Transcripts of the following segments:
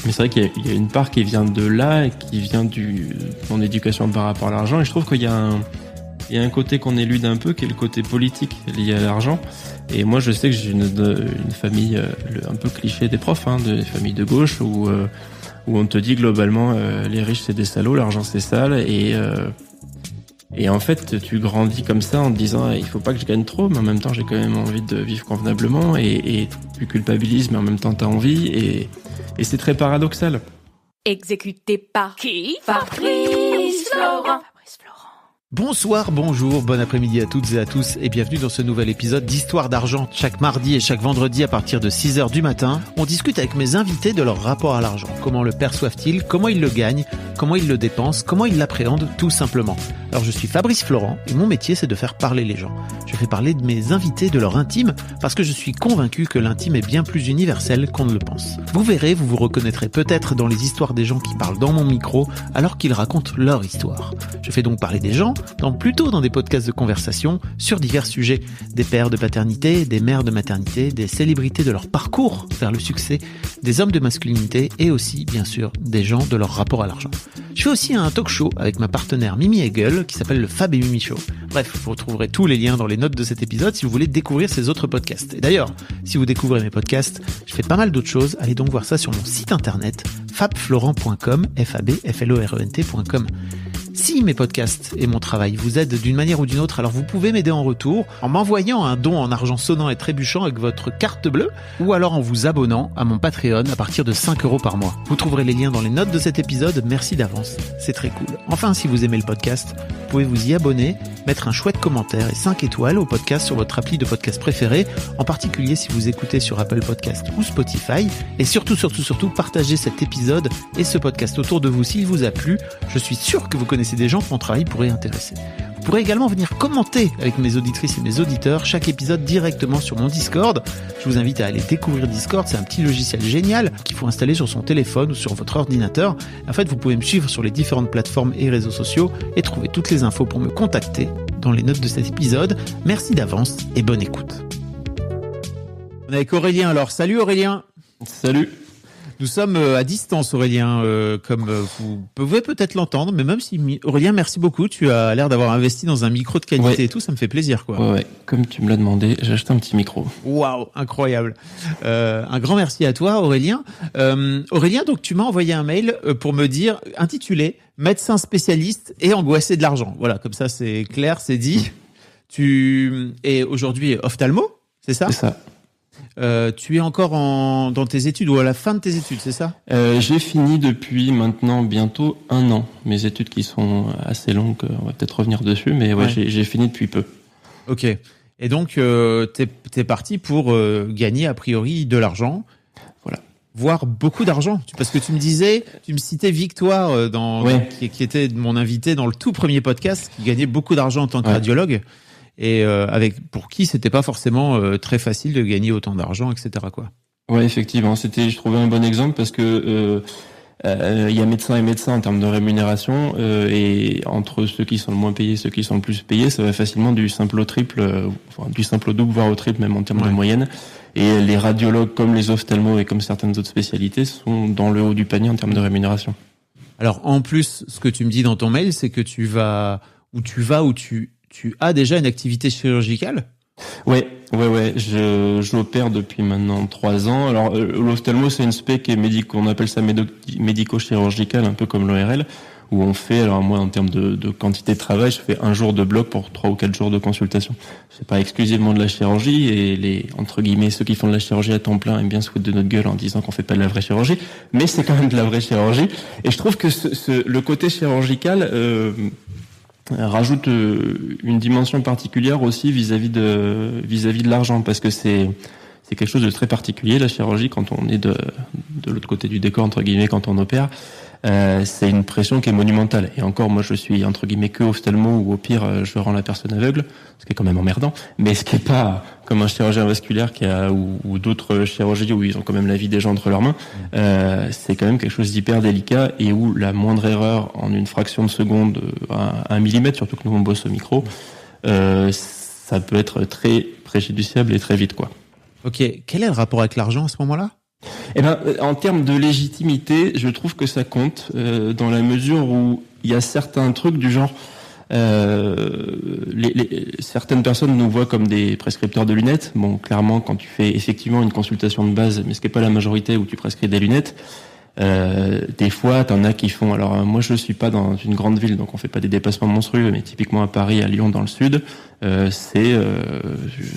Mais c'est vrai qu'il y a une part qui vient de là, et qui vient de mon éducation par rapport à l'argent. Et je trouve qu'il y a un côté qu'on élude un peu, qui est le côté politique lié à l'argent. Et moi, je sais que j'ai une famille un peu cliché des profs, des familles de gauche, où on te dit globalement les riches c'est des salauds, l'argent c'est sale, et en fait tu grandis comme ça en te disant il faut pas que je gagne trop, mais en même temps j'ai quand même envie de vivre convenablement, et tu culpabilises mais en même temps t'as envie, et c'est très paradoxal. Exécuté par qui? Fabrice Florent. Bonsoir, bonjour, bon après-midi à toutes et à tous et bienvenue dans ce nouvel épisode d'Histoire d'argent. Chaque mardi et chaque vendredi à partir de 6h du matin, on discute avec mes invités de leur rapport à l'argent. Comment le perçoivent-ils? Comment ils le gagnent? Comment ils le dépensent? Comment ils l'appréhendent tout simplement? Alors je suis Fabrice Florent et mon métier c'est de faire parler les gens. Je fais parler de mes invités de leur intime parce que je suis convaincu que l'intime est bien plus universel qu'on ne le pense. Vous verrez, vous vous reconnaîtrez peut-être dans les histoires des gens qui parlent dans mon micro alors qu'ils racontent leur histoire. Je fais donc parler des gens plutôt dans des podcasts de conversation sur divers sujets, des pères de paternité, des mères de maternité, des célébrités de leur parcours vers le succès, des hommes de masculinité et aussi, bien sûr, des gens de leur rapport à l'argent. Je fais aussi un talk show avec ma partenaire Mimi Hegel qui s'appelle le Fab et Mimi Show. Bref, vous retrouverez tous les liens dans les notes de cet épisode si vous voulez découvrir ces autres podcasts. Et d'ailleurs, si vous découvrez mes podcasts, je fais pas mal d'autres choses, allez donc voir ça sur mon site internet fabflorent.com, fabflorent.com. Si mes podcasts et mon travail vous aident d'une manière ou d'une autre, alors vous pouvez m'aider en retour en m'envoyant un don en argent sonnant et trébuchant avec votre carte bleue, ou alors en vous abonnant à mon Patreon à partir de 5€ par mois. Vous trouverez les liens dans les notes de cet épisode, merci d'avance, c'est très cool. Enfin, si vous aimez le podcast, vous pouvez vous y abonner, mettre un chouette commentaire et 5 étoiles au podcast sur votre appli de podcast préféré, en particulier si vous écoutez sur Apple Podcast ou Spotify, et surtout, partagez cet épisode et ce podcast autour de vous s'il vous a plu. Je suis sûr que vous connaissez des gens que mon travail pourrait intéresser. Vous pourrez également venir commenter avec mes auditrices et mes auditeurs chaque épisode directement sur mon Discord. Je vous invite à aller découvrir Discord, c'est un petit logiciel génial qu'il faut installer sur son téléphone ou sur votre ordinateur. En fait, vous pouvez me suivre sur les différentes plateformes et réseaux sociaux et trouver toutes les infos pour me contacter dans les notes de cet épisode. Merci d'avance et bonne écoute. On est avec Aurélien alors. Salut Aurélien. Salut. Nous sommes à distance, Aurélien, comme vous pouvez peut-être l'entendre, mais même si Aurélien, merci beaucoup, tu as l'air d'avoir investi dans un micro de qualité et tout, ça me fait plaisir, quoi. Ouais, comme tu me l'as demandé, j'ai acheté un petit micro. Waouh, incroyable. Un grand merci à toi, Aurélien. Aurélien, donc tu m'as envoyé un mail pour me dire, intitulé médecin spécialiste et angoissé de l'argent. Voilà, comme ça c'est clair, c'est dit. Tu es aujourd'hui ophtalmo, c'est ça? C'est ça. Tu es encore dans tes études ou à la fin de tes études, c'est ça? J'ai fini depuis maintenant bientôt 1 an. Mes études qui sont assez longues, on va peut-être revenir dessus, mais ouais. J'ai fini depuis peu. Ok. Et donc, t'es parti pour gagner a priori de l'argent. Voilà. Voire beaucoup d'argent. Parce que tu me citais Victoire, qui était mon invité dans le tout premier podcast, qui gagnait beaucoup d'argent en tant que radiologue. Et pour qui c'était pas forcément très facile de gagner autant d'argent, etc. quoi. Ouais, effectivement, je trouvais un bon exemple parce que il y a médecins et médecins en termes de rémunération, et entre ceux qui sont le moins payés, ceux qui sont le plus payés, ça va facilement du simple au triple, du simple au double, voire au triple, même en termes de moyenne. Et les radiologues, comme les ophtalmos et comme certaines autres spécialités, sont dans le haut du panier en termes de rémunération. Alors, en plus, ce que tu me dis dans ton mail, c'est que tu as déjà une activité chirurgicale? Ouais. J'opère depuis maintenant 3 ans. Alors, l'ophtalmo, c'est une spé qui est qu'on appelle ça médico-chirurgicale, un peu comme l'ORL, où on fait, alors moi, en termes de quantité de travail, je fais 1 jour de bloc pour 3 ou 4 jours de consultation. C'est pas exclusivement de la chirurgie, et entre guillemets, ceux qui font de la chirurgie à temps plein aiment bien se foutre de notre gueule en disant qu'on fait pas de la vraie chirurgie, mais c'est quand même de la vraie chirurgie. Et je trouve que le côté chirurgical, rajoute une dimension particulière aussi vis-à-vis de l'argent, parce que c'est quelque chose de très particulier, la chirurgie, quand on est de l'autre côté du décor, entre guillemets, quand on opère. C'est une pression qui est monumentale. Et encore, moi, je suis, entre guillemets, que ophtalmo, ou au pire, je rends la personne aveugle, ce qui est quand même emmerdant, mais ce qui est pas comme un chirurgien vasculaire ou d'autres chirurgies où ils ont quand même la vie des gens entre leurs mains. C'est quand même quelque chose d'hyper délicat, et où la moindre erreur en une fraction de seconde, à 1 millimètre, surtout que nous on bosse au micro, ça peut être très préjudiciable et très vite, quoi. Ok. Quel est le rapport avec l'argent à ce moment-là? En termes de légitimité, je trouve que ça compte dans la mesure où il y a certains trucs du genre. Certaines personnes nous voient comme des prescripteurs de lunettes. Bon, clairement, quand tu fais effectivement une consultation de base, mais ce qui n'est pas la majorité où tu prescris des lunettes, des fois, t'en as qui font. Alors, moi, je suis pas dans une grande ville, donc on fait pas des dépassements monstrueux, mais typiquement à Paris, à Lyon, dans le sud, c'est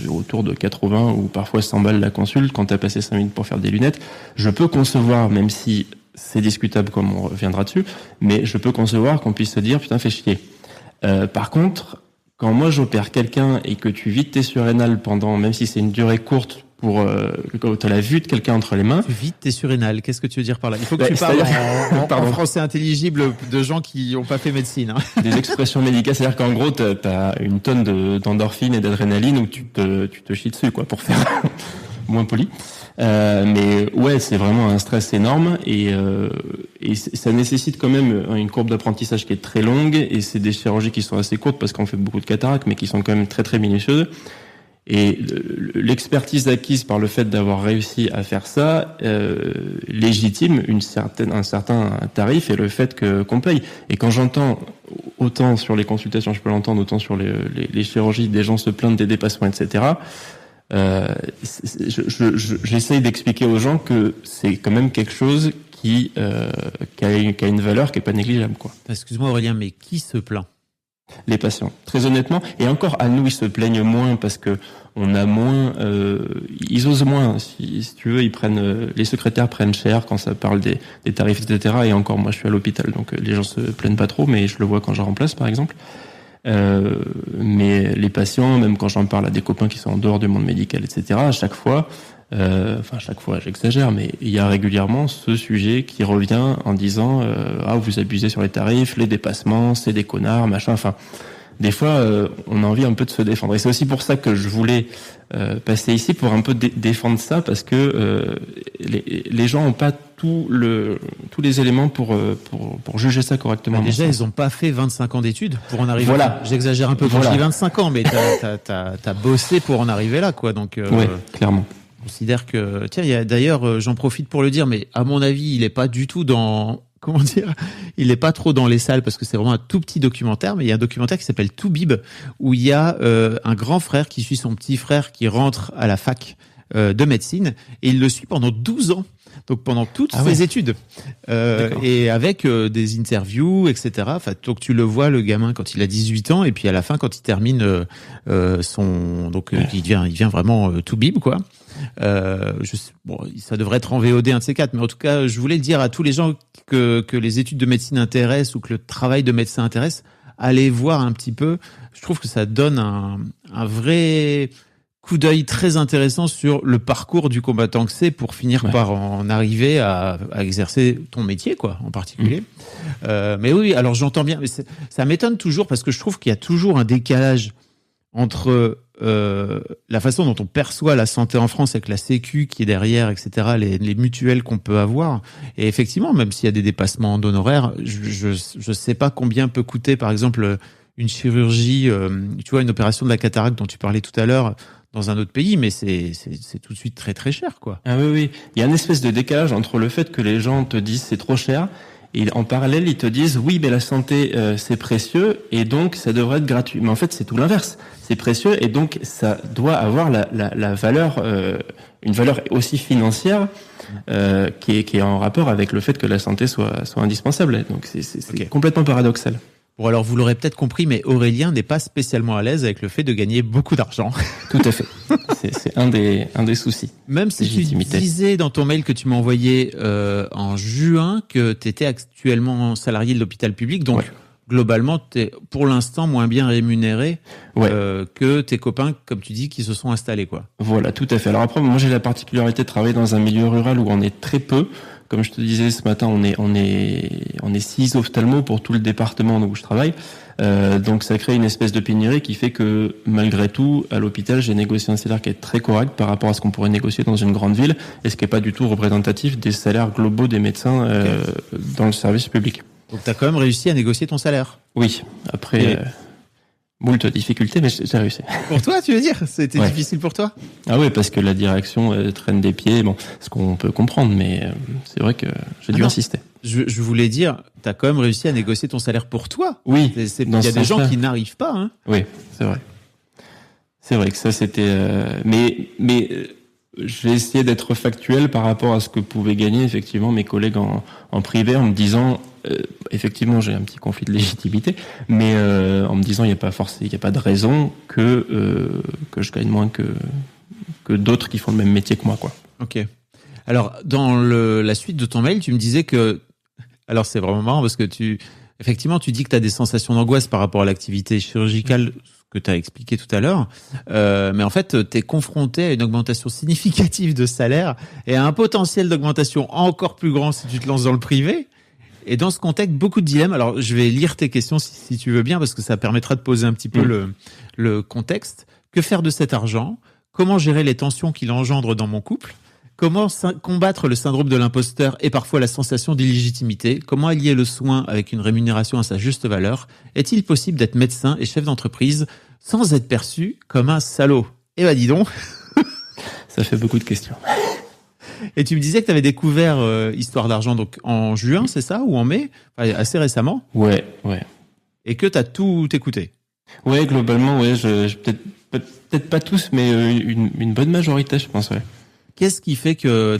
autour de 80 ou parfois 100 balles la consulte quand t'as passé 5 minutes pour faire des lunettes. Je peux concevoir, même si c'est discutable comme on reviendra dessus, mais je peux concevoir qu'on puisse se dire, putain, fais chier. Par contre, quand moi j'opère quelqu'un et que tu vides tes surrénales pendant, même si c'est une durée courte, quand tu as la vue de quelqu'un entre les mains. Tu vides tes surrénales, qu'est-ce que tu veux dire par là? Il faut que tu parles en français intelligible de gens qui n'ont pas fait médecine. Hein. Des expressions médicales, c'est-à-dire qu'en gros, tu as une tonne d'endorphine et d'adrénaline où tu te chies dessus, quoi, pour faire moins poli. Mais ouais, c'est vraiment un stress énorme et ça nécessite quand même une courbe d'apprentissage qui est très longue et c'est des chirurgies qui sont assez courtes parce qu'on fait beaucoup de cataractes mais qui sont quand même très très minutieuses. Et l'expertise acquise par le fait d'avoir réussi à faire ça légitime un certain tarif et le fait qu'on paye. Et quand j'entends autant sur les consultations, je peux l'entendre autant sur les chirurgies, des gens se plaindre des dépassements, etc. J'essaye d'expliquer aux gens que c'est quand même quelque chose qui a une valeur qui est pas négligeable, quoi. Excuse-moi Aurélien, mais qui se plaint? Les patients, très honnêtement. Et encore, à nous, ils se plaignent moins parce que on a moins, ils osent moins. Si tu veux, les secrétaires prennent cher quand ça parle des tarifs, etc. Et encore, moi, je suis à l'hôpital, donc les gens se plaignent pas trop, mais je le vois quand je remplace, par exemple. Mais les patients, même quand j'en parle à des copains qui sont en dehors du monde médical, etc., à chaque fois, j'exagère, mais il y a régulièrement ce sujet qui revient en disant vous abusez sur les tarifs, les dépassements, c'est des connards, machin. Enfin, des fois, on a envie un peu de se défendre. Et c'est aussi pour ça que je voulais passer ici pour un peu défendre ça, parce que les gens n'ont pas tous les éléments pour juger ça correctement. Déjà, ils n'ont pas fait 25 ans d'études pour en arriver là. J'exagère un peu quand je dis 25 ans, mais t'as bossé pour en arriver là, quoi. Donc, ouais, clairement. Je considère que, tiens, il y a d'ailleurs, j'en profite pour le dire, mais à mon avis, il est pas du tout dans, comment dire, il est pas trop dans les salles parce que c'est vraiment un tout petit documentaire, mais il y a un documentaire qui s'appelle Toubib où il y a un grand frère qui suit son petit frère qui rentre à la fac de médecine et il le suit pendant 12 ans. Donc pendant toutes ses études et avec des interviews, etc. Enfin, donc tu le vois le gamin quand il a 18 ans et puis à la fin quand il termine il devient vraiment tout bib, quoi. Ça devrait être en VOD un de ces quatre, mais en tout cas je voulais le dire à tous les gens que les études de médecine intéressent ou que le travail de médecin intéresse, allez voir un petit peu. Je trouve que ça donne un vrai coup d'œil très intéressant sur le parcours du combattant que c'est pour finir par en arriver à exercer ton métier, quoi, en particulier. Mais oui, alors j'entends bien, mais ça m'étonne toujours parce que je trouve qu'il y a toujours un décalage entre la façon dont on perçoit la santé en France avec la Sécu qui est derrière, etc., les mutuelles qu'on peut avoir. Et effectivement, même s'il y a des dépassements d'honoraires, je sais pas combien peut coûter, par exemple, une chirurgie, tu vois, une opération de la cataracte dont tu parlais tout à l'heure, dans un autre pays, mais c'est tout de suite très très cher, quoi. Ah oui. Il y a une espèce de décalage entre le fait que les gens te disent c'est trop cher et en parallèle ils te disent oui mais la santé c'est précieux et donc ça devrait être gratuit. Mais en fait c'est tout l'inverse. C'est précieux et donc ça doit avoir la valeur, une valeur aussi financière qui est en rapport avec le fait que la santé soit indispensable. Donc c'est complètement paradoxal. Bon, alors vous l'aurez peut-être compris, mais Aurélien n'est pas spécialement à l'aise avec le fait de gagner beaucoup d'argent. Tout à fait. C'est un des soucis. Même si tu disais dans ton mail que tu m'as envoyé en juin que tu étais actuellement salarié de l'hôpital public, donc globalement, tu es pour l'instant moins bien rémunéré que tes copains, comme tu dis, qui se sont installés, quoi. Voilà, tout à fait. Alors après, moi j'ai la particularité de travailler dans un milieu rural où on est très peu. Comme je te disais ce matin, on est 6 ophtalmos pour tout le département où je travaille. Donc ça crée une espèce de pénurie qui fait que malgré tout, à l'hôpital, j'ai négocié un salaire qui est très correct par rapport à ce qu'on pourrait négocier dans une grande ville et ce qui est pas du tout représentatif des salaires globaux des médecins dans le service public. Donc tu as quand même réussi à négocier ton salaire. Oui, après Moult difficultés, mais j'ai réussi. Pour toi, tu veux dire? C'était difficile pour toi? Ah oui, parce que la direction traîne des pieds, bon, ce qu'on peut comprendre, mais c'est vrai que j'ai dû insister. Je voulais dire, t'as quand même réussi à négocier ton salaire pour toi. Oui. Il y a des gens qui n'arrivent pas, hein. Oui, c'est vrai. C'est vrai que ça, c'était... Mais j'ai essayé d'être factuel par rapport à ce que pouvaient gagner effectivement mes collègues en privé, en me disant... effectivement, j'ai un petit conflit de légitimité, mais en me disant il n'y a pas de raison que je gagne moins que d'autres qui font le même métier que moi, quoi. Ok. Alors dans la suite de ton mail, tu me disais que, alors c'est vraiment marrant parce que tu dis que tu as des sensations d'angoisse par rapport à l'activité chirurgicale, ce que tu as expliqué tout à l'heure, mais en fait tu es confronté à une augmentation significative de salaire et à un potentiel d'augmentation encore plus grand si tu te lances dans le privé. Et dans ce contexte, beaucoup de dilemmes. Alors, je vais lire tes questions si tu veux bien, parce que ça permettra de poser un petit peu le contexte. Que faire de cet argent? Comment gérer les tensions qu'il engendre dans mon couple? Comment combattre le syndrome de l'imposteur et parfois la sensation d'illégitimité? Comment allier le soin avec une rémunération à sa juste valeur? Est-il possible d'être médecin et chef d'entreprise sans être perçu comme un salaud? Eh ben, dis donc. Ça fait beaucoup de questions. Et tu me disais que tu avais découvert Histoire d'argent donc en juin, c'est ça, ou en mai, enfin, assez récemment. Ouais. Et que tu as tout écouté. Ouais, globalement, ouais, je peut-être pas tous, mais une bonne majorité, je pense, ouais. Qu'est-ce qui fait que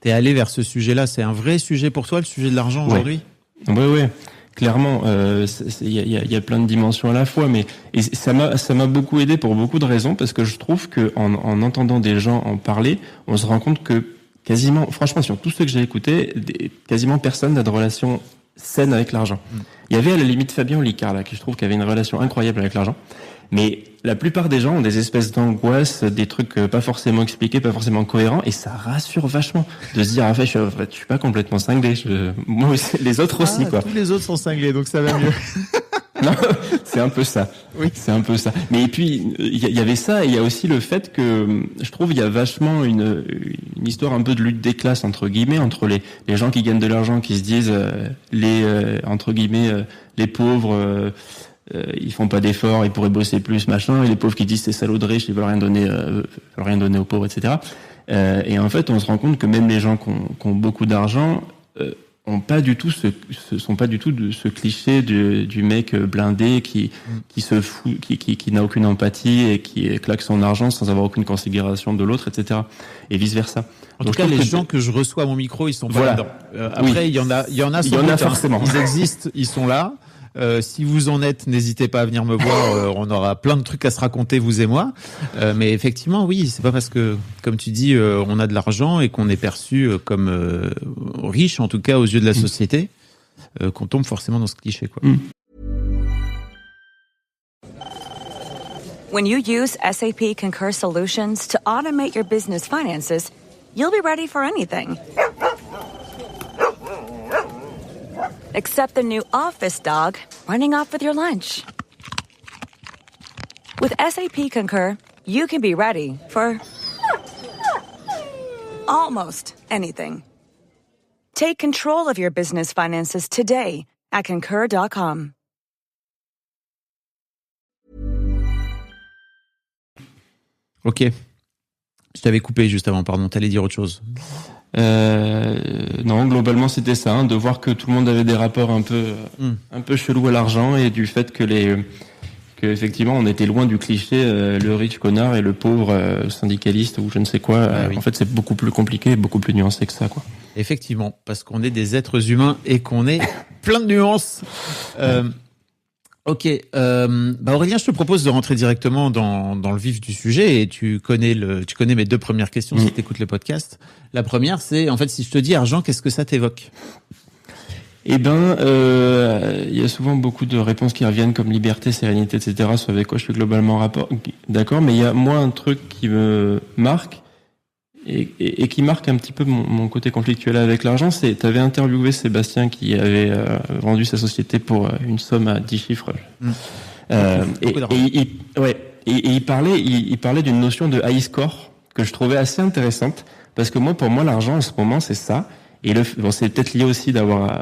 t'es allé vers ce sujet-là? C'est un vrai sujet pour toi, le sujet de l'argent aujourd'hui? Ouais. Clairement, il y a plein de dimensions à la fois, mais ça m'a beaucoup aidé pour beaucoup de raisons, parce que je trouve que en entendant des gens en parler, on se rend compte que quasiment, franchement, sur tous ceux que j'ai écoutés, quasiment personne n'a de relation saine avec l'argent. Il y avait à la limite Fabien Olicard, là, qui je trouve qu'il avait une relation incroyable avec l'argent. Mais la plupart des gens ont des espèces d'angoisse, des trucs pas forcément expliqués, pas forcément cohérents, et ça rassure vachement de se dire, en fait, je suis pas complètement cinglé. Moi aussi, les autres aussi, quoi. Tous les autres sont cinglés, donc ça va mieux. Non, c'est un peu ça. Oui, c'est un peu ça. Mais et puis il y avait ça, et il y a aussi le fait que je trouve il y a vachement une histoire un peu de lutte des classes entre guillemets entre les gens qui gagnent de l'argent, qui se disent entre guillemets les pauvres. Ils font pas d'efforts, ils pourraient bosser plus, machin, et les pauvres qui disent c'est salaud de riches, ils veulent rien donner aux pauvres, etc. Et en fait, on se rend compte que même les gens qui ont beaucoup d'argent sont pas du tout de ce cliché du mec blindé qui se fout, qui n'a aucune empathie et qui claque son argent sans avoir aucune considération de l'autre, etc. Et vice versa. En tout cas, les gens que je reçois à mon micro, ils sont pas là-dedans. Après, il y en a forcément. Ils existent, ils sont là. Si vous en êtes, n'hésitez pas à venir me voir. On aura plein de trucs à se raconter, vous et moi. Mais effectivement, oui, c'est pas parce que, comme tu dis, on a de l'argent et qu'on est perçu comme riche, en tout cas aux yeux de la société, qu'on tombe forcément dans ce cliché, quoi. When you use SAP Concur Solutions to automate your business finances, you'll be ready for anything. Except the new office dog running off with your lunch. With SAP Concur, you can be ready for almost anything. Take control of your business finances today at Concur.com. Ok. Je t'avais coupé juste avant, pardon, t'allais dire autre chose. Non, globalement c'était ça, de voir que tout le monde avait des rapports un peu chelous à l'argent, et du fait que effectivement on était loin du cliché le riche connard et le pauvre syndicaliste ou je ne sais quoi. En fait, c'est beaucoup plus compliqué, beaucoup plus nuancé que ça, quoi. Effectivement, parce qu'on est des êtres humains et qu'on est plein de nuances. Ok, Aurélien, je te propose de rentrer directement dans le vif du sujet, et tu connais mes deux premières questions si tu écoutes le podcast. La première, c'est en fait, si je te dis argent, qu'est-ce que ça t'évoque? Eh ben, il y a souvent beaucoup de réponses qui reviennent comme liberté, sérénité, etc. Ce avec quoi je suis globalement d'accord, mais il y a moi un truc qui me marque et qui marque un petit peu mon côté conflictuel avec l'argent. C'est, t'avais interviewé Sébastien qui avait vendu sa société pour une somme à 10 chiffres. Et il parlait d'une notion de high score que je trouvais assez intéressante, parce que pour moi l'argent en ce moment c'est ça. Et c'est peut-être lié aussi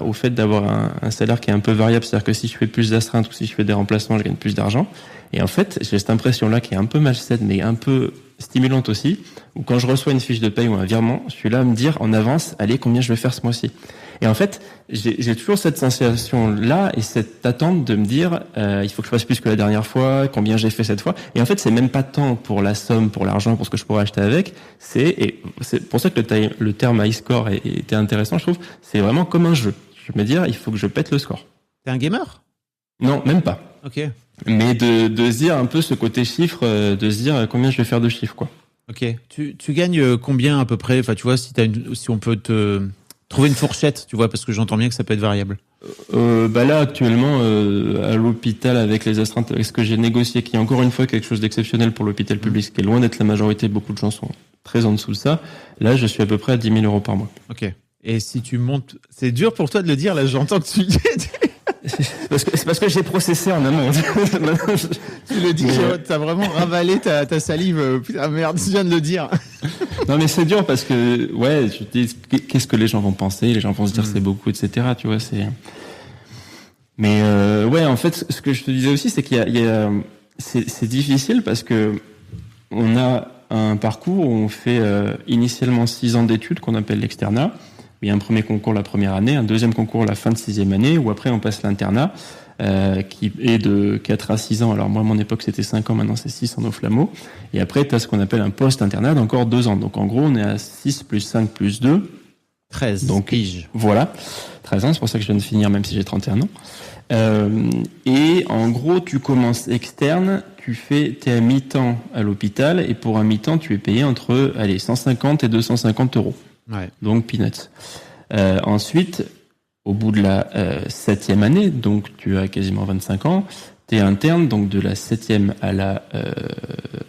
au fait d'avoir un salaire qui est un peu variable, c'est-à-dire que si je fais plus d'astreintes ou si je fais des remplacements, je gagne plus d'argent. Et en fait, j'ai cette impression-là qui est un peu malsaine, mais un peu stimulante aussi, où quand je reçois une fiche de paye ou un virement, je suis là à me dire en avance, allez, combien je vais faire ce mois-ci. Et en fait, j'ai toujours cette sensation-là et cette attente de me dire, il faut que je fasse plus que la dernière fois, combien j'ai fait cette fois. Et en fait, c'est même pas tant pour la somme, pour l'argent, pour ce que je pourrais acheter avec. C'est pour ça que le terme high score était intéressant, je trouve. C'est vraiment comme un jeu. Je me dire, il faut que je pète le score. T'es un gamer ? Non, même pas. Ok. Mais de se dire un peu ce côté chiffre, de se dire combien je vais faire de chiffres, quoi. Ok. Tu gagnes combien à peu près ? Enfin, tu vois, si on peut te trouver une fourchette, tu vois, parce que j'entends bien que ça peut être variable. Là actuellement à l'hôpital avec les astreintes, avec ce que j'ai négocié, qui est encore une fois quelque chose d'exceptionnel pour l'hôpital public, ce qui est loin d'être la majorité, beaucoup de gens sont très en dessous de ça. Là, je suis à peu près à 10 000 euros par mois. Ok. Et si tu montes, c'est dur pour toi de le dire. Là, j'entends que tu c'est parce que j'ai processé en amont. Tu le dis, t'as vraiment ravalé ta salive. Putain, merde, tu viens de le dire. Non, mais c'est dur parce que, ouais, je te dis, qu'est-ce que les gens vont penser? Les gens vont se dire c'est beaucoup, etc. Tu vois, mais ouais, en fait, ce que je te disais aussi, c'est c'est difficile parce que on a un parcours où on fait initialement 6 ans d'études qu'on appelle l'externat. Il y a un premier concours la première année, un deuxième concours la fin de 6e année, où après on passe l'internat, qui est de 4 à 6 ans. Alors moi, à mon époque, c'était 5 ans, maintenant c'est 6 en Oflamo. Et après, tu as ce qu'on appelle un post-internat d'encore 2 ans. Donc en gros, on est à 6 plus 5 plus 2. 13. Donc, pige. Voilà. 13 ans, c'est pour ça que je viens de finir, même si j'ai 31 ans. Et en gros, tu commences externe, t'es à mi-temps à l'hôpital, et pour un mi-temps, tu es payé entre 150 et 250 euros. Ouais. Donc peanuts. Ensuite, au bout de la 7e année, donc tu as quasiment 25 ans, t'es interne, donc de la 7e à la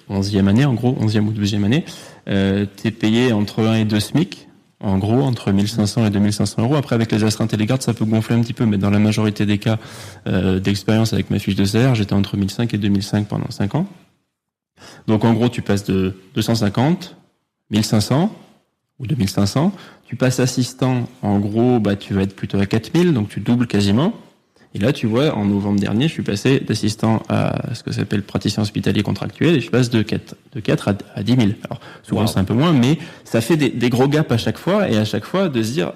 11e année, en gros, 11e ou 12e année, t'es payé entre 1 et 2 SMIC, en gros, entre 1500 et 2500 euros. Après, avec les astreintes et les gardes, ça peut gonfler un petit peu, mais dans la majorité des cas d'expérience avec ma fiche de salaire, j'étais entre 1005 et 2005 pendant 5 ans. Donc en gros, tu passes de 250, 1500 ou 2500, tu passes assistant, en gros, tu vas être plutôt à 4000, donc tu doubles quasiment. Et là, tu vois, en novembre dernier, je suis passé d'assistant à ce que s'appelle praticien hospitalier contractuel, et je passe de 4 à 10 000. Alors, souvent, c'est un peu moins, mais ça fait des gros gaps à chaque fois, et à chaque fois, de se dire,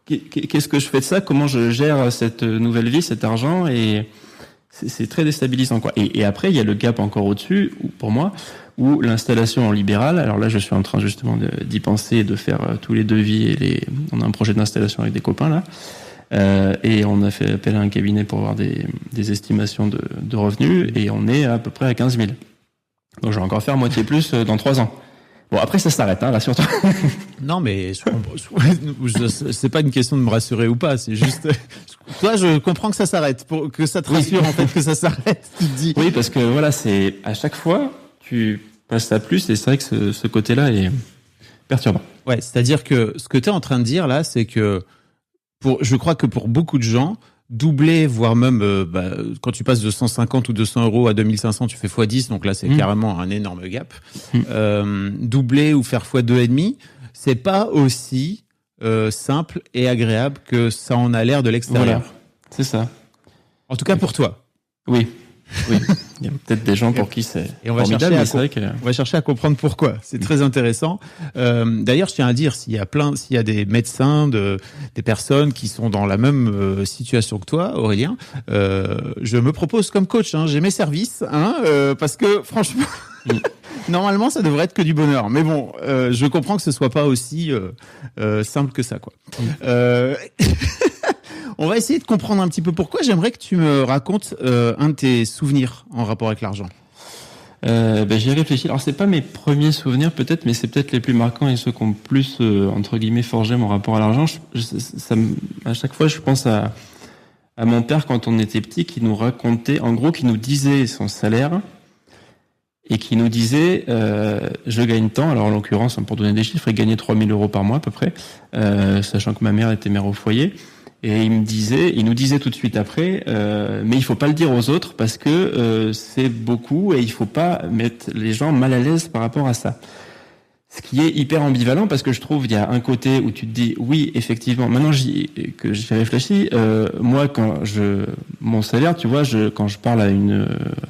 qu'est-ce que je fais de ça? Comment je gère cette nouvelle vie, cet argent? Et c'est très déstabilisant, quoi. Et après, il y a le gap encore au-dessus, pour moi, où l'installation en libéral, alors là, je suis en train justement d'y penser et de faire tous les devis on a un projet d'installation avec des copains, là. Et on a fait appel à un cabinet pour avoir des estimations de revenus, et on est à peu près à 15 000. Donc je vais encore faire moitié plus dans 3 ans. Bon, après ça s'arrête, rassure-toi. Non, mais c'est pas une question de me rassurer ou pas, c'est juste... Toi, je comprends que ça s'arrête, pour que ça te rassure en fait que ça s'arrête, tu te dis. Oui, parce que voilà, c'est à chaque fois, tu passes à plus, et c'est vrai que ce côté-là est perturbant. Ouais, c'est-à-dire que ce que tu es en train de dire là, c'est que je crois que pour beaucoup de gens, doubler, voire même quand tu passes de 150 ou 200 euros à 2500, tu fais x10, donc là c'est carrément un énorme gap. Doubler ou faire x2,5, c'est pas aussi simple et agréable que ça en a l'air de l'extérieur. Voilà, c'est ça. En tout cas pour toi. Oui. Il y a peut-être des gens pour qui c'est formidable, mais c'est vrai que... On va chercher à comprendre pourquoi. C'est très intéressant. D'ailleurs, je tiens à dire, s'il y a des médecins, des personnes qui sont dans la même situation que toi, Aurélien, je me propose comme coach. J'ai mes services, parce que franchement, normalement, ça devrait être que du bonheur. Mais bon, je comprends que ce soit pas aussi simple que ça, quoi. On va essayer de comprendre un petit peu pourquoi. J'aimerais que tu me racontes un de tes souvenirs en rapport avec l'argent. J'y ai réfléchi. Alors, c'est pas mes premiers souvenirs peut-être, mais c'est peut-être les plus marquants et ceux qui ont plus, entre guillemets, forgé mon rapport à l'argent. À chaque fois, je pense à mon père quand on était petit, qui nous racontait, en gros, qui nous disait son salaire et qui nous disait je gagne tant. Alors, en l'occurrence, pour donner des chiffres, il gagnait 3 000 euros par mois à peu près, sachant que ma mère était mère au foyer. Et il nous disait tout de suite après, mais il faut pas le dire aux autres parce que c'est beaucoup et il faut pas mettre les gens mal à l'aise par rapport à ça. Ce qui est hyper ambivalent parce que je trouve il y a un côté où tu te dis oui effectivement maintenant que j'y réfléchis moi mon salaire tu vois quand je parle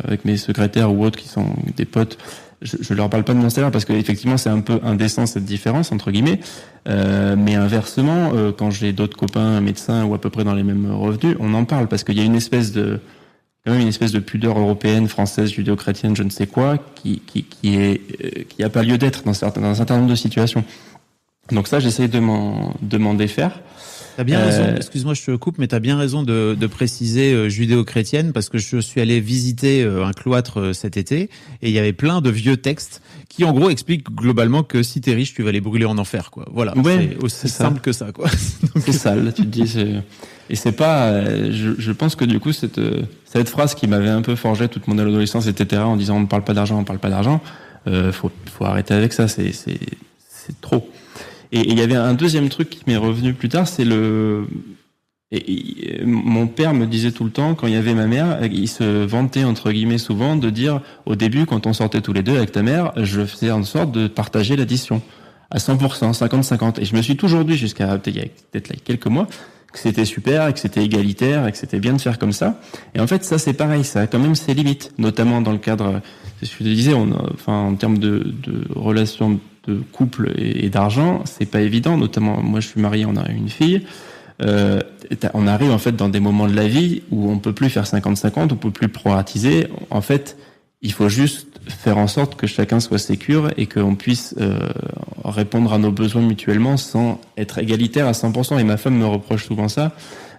avec mes secrétaires ou autres qui sont des potes je leur parle pas de mon salaire parce que effectivement c'est un peu indécent cette différence entre guillemets mais inversement quand j'ai d'autres copains médecins ou à peu près dans les mêmes revenus on en parle parce qu'il y a une espèce de pudeur européenne, française, judéo-chrétienne, je ne sais quoi, qui a pas lieu d'être dans un certain nombre de situations. Donc ça, j'essaye de m'en défaire. T'as bien raison. Excuse-moi, je te coupe, mais t'as bien raison de préciser judéo-chrétienne parce que je suis allé visiter un cloître cet été et il y avait plein de vieux textes qui, en gros, expliquent globalement que si t'es riche, tu vas les brûler en enfer, quoi. Voilà. Ouais, c'est aussi simple que ça, quoi. Donc, c'est ça. Là, tu te dis, et c'est pas. Je pense que du coup, cette phrase qui m'avait un peu forgé toute mon adolescence, etc., en disant on ne parle pas d'argent, faut arrêter avec ça. C'est trop. Et il y avait un deuxième truc qui m'est revenu plus tard, c'est mon père me disait tout le temps, quand il y avait ma mère, il se vantait entre guillemets souvent de dire, au début, quand on sortait tous les deux avec ta mère, je faisais en sorte de partager l'addition à 100%, 50-50. Et je me suis toujours dit, jusqu'à peut-être quelques mois, que c'était super, et que c'était égalitaire, et que c'était bien de faire comme ça. Et en fait, ça c'est pareil, ça a quand même ses limites, notamment dans le cadre, c'est ce que je disais, en termes de relations de couple et d'argent, c'est pas évident. Notamment, moi, je suis marié, on a une fille. On arrive en fait dans des moments de la vie où on peut plus faire 50-50, on peut plus proratiser. En fait, il faut juste faire en sorte que chacun soit sécure et qu'on puisse répondre à nos besoins mutuellement sans être égalitaire à 100%. Et ma femme me reproche souvent ça.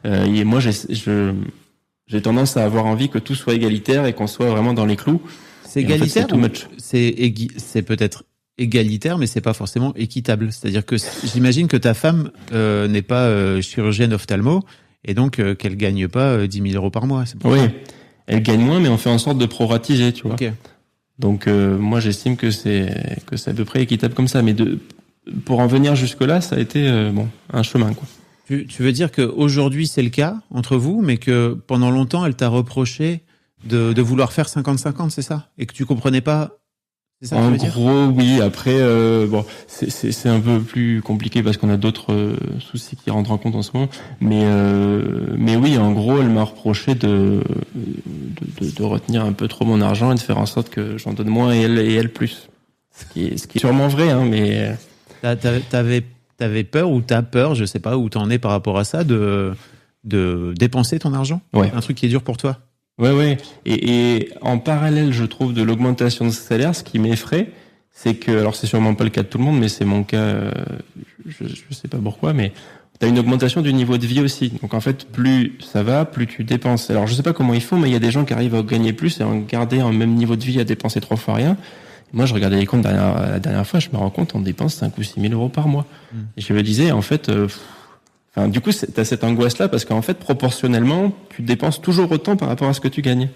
Et moi, j'ai tendance à avoir envie que tout soit égalitaire et qu'on soit vraiment dans les clous. C'est égalitaire, en fait, c'est peut-être égalitaire, mais c'est pas forcément équitable. C'est-à-dire que j'imagine que ta femme n'est pas chirurgienne ophtalmo et donc qu'elle gagne pas 10 000 € par mois. Oui, elle gagne moins, mais on fait en sorte de proratiser, tu vois. Okay. Donc moi j'estime que c'est à peu près équitable comme ça, mais pour en venir jusque là, ça a été un chemin, quoi. Tu veux dire qu'aujourd'hui c'est le cas entre vous, mais que pendant longtemps elle t'a reproché de vouloir faire 50-50, c'est ça? Et que tu comprenais pas? C'est ça que tu veux dire ? En gros, oui. Après, c'est un peu plus compliqué parce qu'on a d'autres soucis qui rentrent en compte en ce moment. Mais oui, en gros, elle m'a reproché de retenir un peu trop mon argent et de faire en sorte que j'en donne moins et elle plus. Ce qui est sûrement vrai, hein, mais. T'avais peur ou t'as peur, je sais pas où t'en es par rapport à ça, de dépenser ton argent ? Ouais. Un truc qui est dur pour toi ? Ouais. Et en parallèle, je trouve, de l'augmentation de salaire, ce qui m'effraie, c'est que, alors c'est sûrement pas le cas de tout le monde, mais c'est mon cas, je sais pas pourquoi, mais t'as une augmentation du niveau de vie aussi. Donc en fait, plus ça va, plus tu dépenses. Alors je sais pas comment ils font, mais il y a des gens qui arrivent à gagner plus et à garder un même niveau de vie, à dépenser 3 fois rien. Moi, je regardais les comptes la dernière fois, je me rends compte, on dépense 5 ou 6 000 € par mois. Et je me disais, en fait, du coup, t'as cette angoisse-là parce qu'en fait, proportionnellement, tu dépenses toujours autant par rapport à ce que tu gagnes.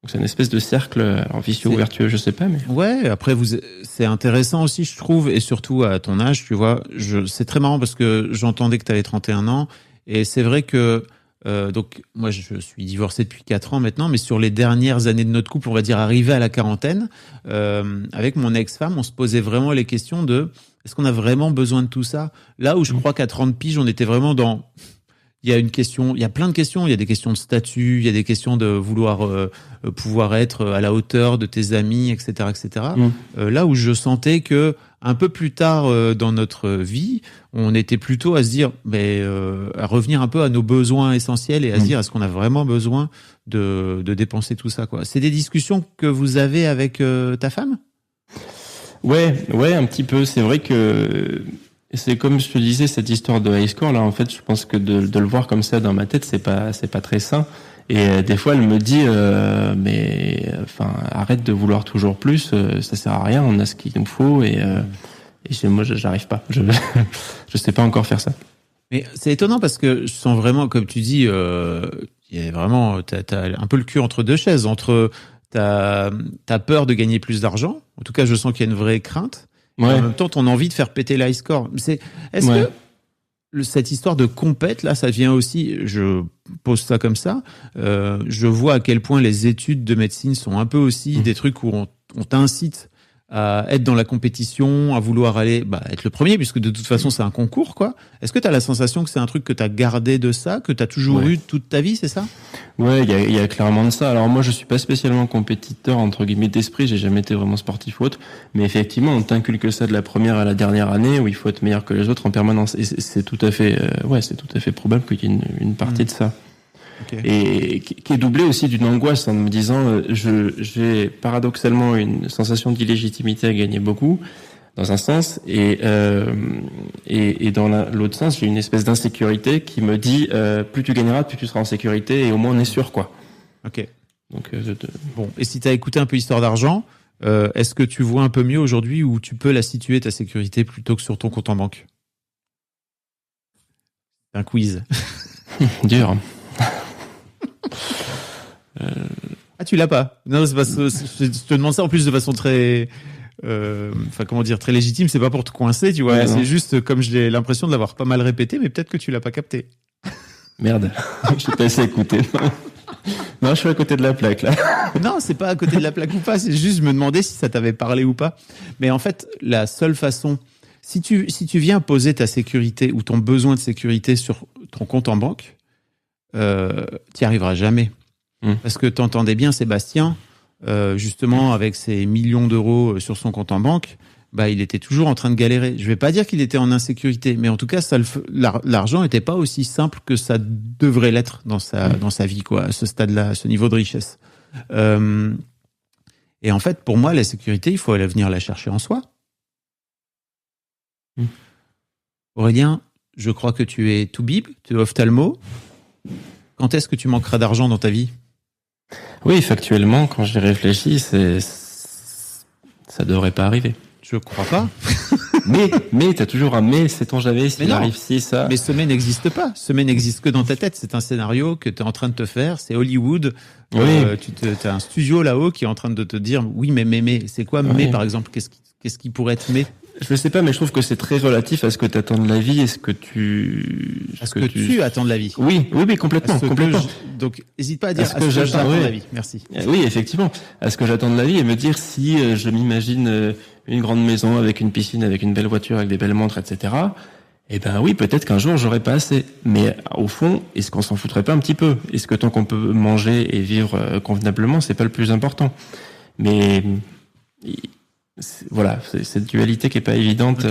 Donc c'est une espèce de cercle, alors vicieux ou vertueux, je sais pas, mais. Ouais, après c'est intéressant aussi, je trouve, et surtout à ton âge, tu vois. C'est très marrant parce que j'entendais que t'avais 31 ans, et c'est vrai que donc moi je suis divorcé depuis 4 ans maintenant, mais sur les dernières années de notre couple, on va dire arrivé à la quarantaine, avec mon ex-femme, on se posait vraiment les questions de est-ce qu'on a vraiment besoin de tout ça ? Là où je crois qu'à 30 piges, on était vraiment dans il y a plein de questions, il y a des questions de statut, il y a des questions de vouloir pouvoir être à la hauteur de tes amis, etc., etc. Là où je sentais que un peu plus tard dans notre vie, on était plutôt à se dire, à revenir un peu à nos besoins essentiels et à se dire, est-ce qu'on a vraiment besoin de dépenser tout ça, quoi. C'est des discussions que vous avez avec ta femme ? Ouais, un petit peu. C'est vrai que c'est comme je te disais, cette histoire de high score là. En fait, je pense que de le voir comme ça dans ma tête, c'est pas très sain. Et des fois, elle me dit, arrête de vouloir toujours plus. Ça sert à rien. On a ce qu'il nous faut. Et moi, j'arrive pas. Je sais pas encore faire ça. Mais c'est étonnant parce que je sens vraiment, comme tu dis, il y a vraiment, t'as un peu le cul entre deux chaises. Entre t'as peur de gagner plus d'argent. En tout cas, je sens qu'il y a une vraie crainte. Ouais. En même temps, ton envie de faire péter l'high score. Est-ce que cette histoire de compète, là, ça vient aussi, je pose ça comme ça, je vois à quel point les études de médecine sont un peu aussi des trucs où on t'incite à être dans la compétition, à vouloir aller être le premier, puisque de toute façon c'est un concours, quoi. Est-ce que tu as la sensation que c'est un truc que tu as gardé de ça, que tu as toujours eu toute ta vie, c'est ça? Ouais, il y a clairement de ça. Alors moi, je suis pas spécialement compétiteur entre guillemets d'esprit, j'ai jamais été vraiment sportif ou autre, mais effectivement, on t'inculque ça de la première à la dernière année où il faut être meilleur que les autres en permanence, et c'est tout à fait c'est tout à fait probable qu'il y ait une partie de ça. Okay. Et qui est doublé aussi d'une angoisse en me disant j'ai paradoxalement une sensation d'illégitimité à gagner beaucoup dans un sens et dans l'autre sens j'ai une espèce d'insécurité qui me dit plus tu gagneras plus tu seras en sécurité et au moins on est sûr quoi. Ok. Donc bon, et si tu as écouté un peu Histoire d'argent, est-ce que tu vois un peu mieux aujourd'hui où tu peux la situer ta sécurité plutôt que sur ton compte en banque? Un quiz. Dur. Ah, tu l'as pas? Non, c'est parce que je te demande ça en plus de façon très, très légitime. C'est pas pour te coincer, tu vois. Ouais, c'est juste comme j'ai l'impression de l'avoir pas mal répété, mais peut-être que tu l'as pas capté. Merde, je t'ai essayé d'écouter. Non, je suis à côté de la plaque là. Non, c'est pas à côté de la plaque ou pas. C'est juste je me demandais si ça t'avait parlé ou pas. Mais en fait, la seule façon, si tu viens poser ta sécurité ou ton besoin de sécurité sur ton compte en banque, t'y arriveras jamais. Parce que t'entendais bien Sébastien, justement avec ses millions d'euros sur son compte en banque, il était toujours en train de galérer. Je vais pas dire qu'il était en insécurité, mais en tout cas, l'argent était pas aussi simple que ça devrait l'être dans sa vie, quoi, à ce stade-là, à ce niveau de richesse. Et en fait, pour moi, la sécurité, il faut aller venir la chercher en soi. Aurélien, je crois que tu es toubib, tu es ophtalmo. Quand est-ce que tu manqueras d'argent dans ta vie? Oui, factuellement, quand j'y réfléchis, ça devrait pas arriver. Je crois pas. mais t'as toujours un mais, sait-on jamais s'il arrive si ça. Mais ce mais n'existe pas. Ce mais n'existe que dans ta tête. C'est un scénario que t'es en train de te faire. C'est Hollywood. Oui. T'as un studio là-haut qui est en train de te dire oui, mais. C'est quoi mais par exemple? Qu'est-ce qui pourrait être mais? Je sais pas, mais je trouve que c'est très relatif à ce que tu attends de la vie et ce que tu... tu attends de la vie. Oui, complètement. Donc, n'hésite pas à dire à ce que j'attends de la vie. Merci. Oui, effectivement. À ce que j'attends de la vie et me dire si je m'imagine une grande maison avec une piscine, avec une belle voiture, avec des belles montres, etc. Eh ben oui, peut-être qu'un jour j'aurai pas assez. Mais au fond, est-ce qu'on s'en foutrait pas un petit peu? Est-ce que tant qu'on peut manger et vivre convenablement, c'est pas le plus important? Mais... Voilà, c'est cette dualité qui est pas évidente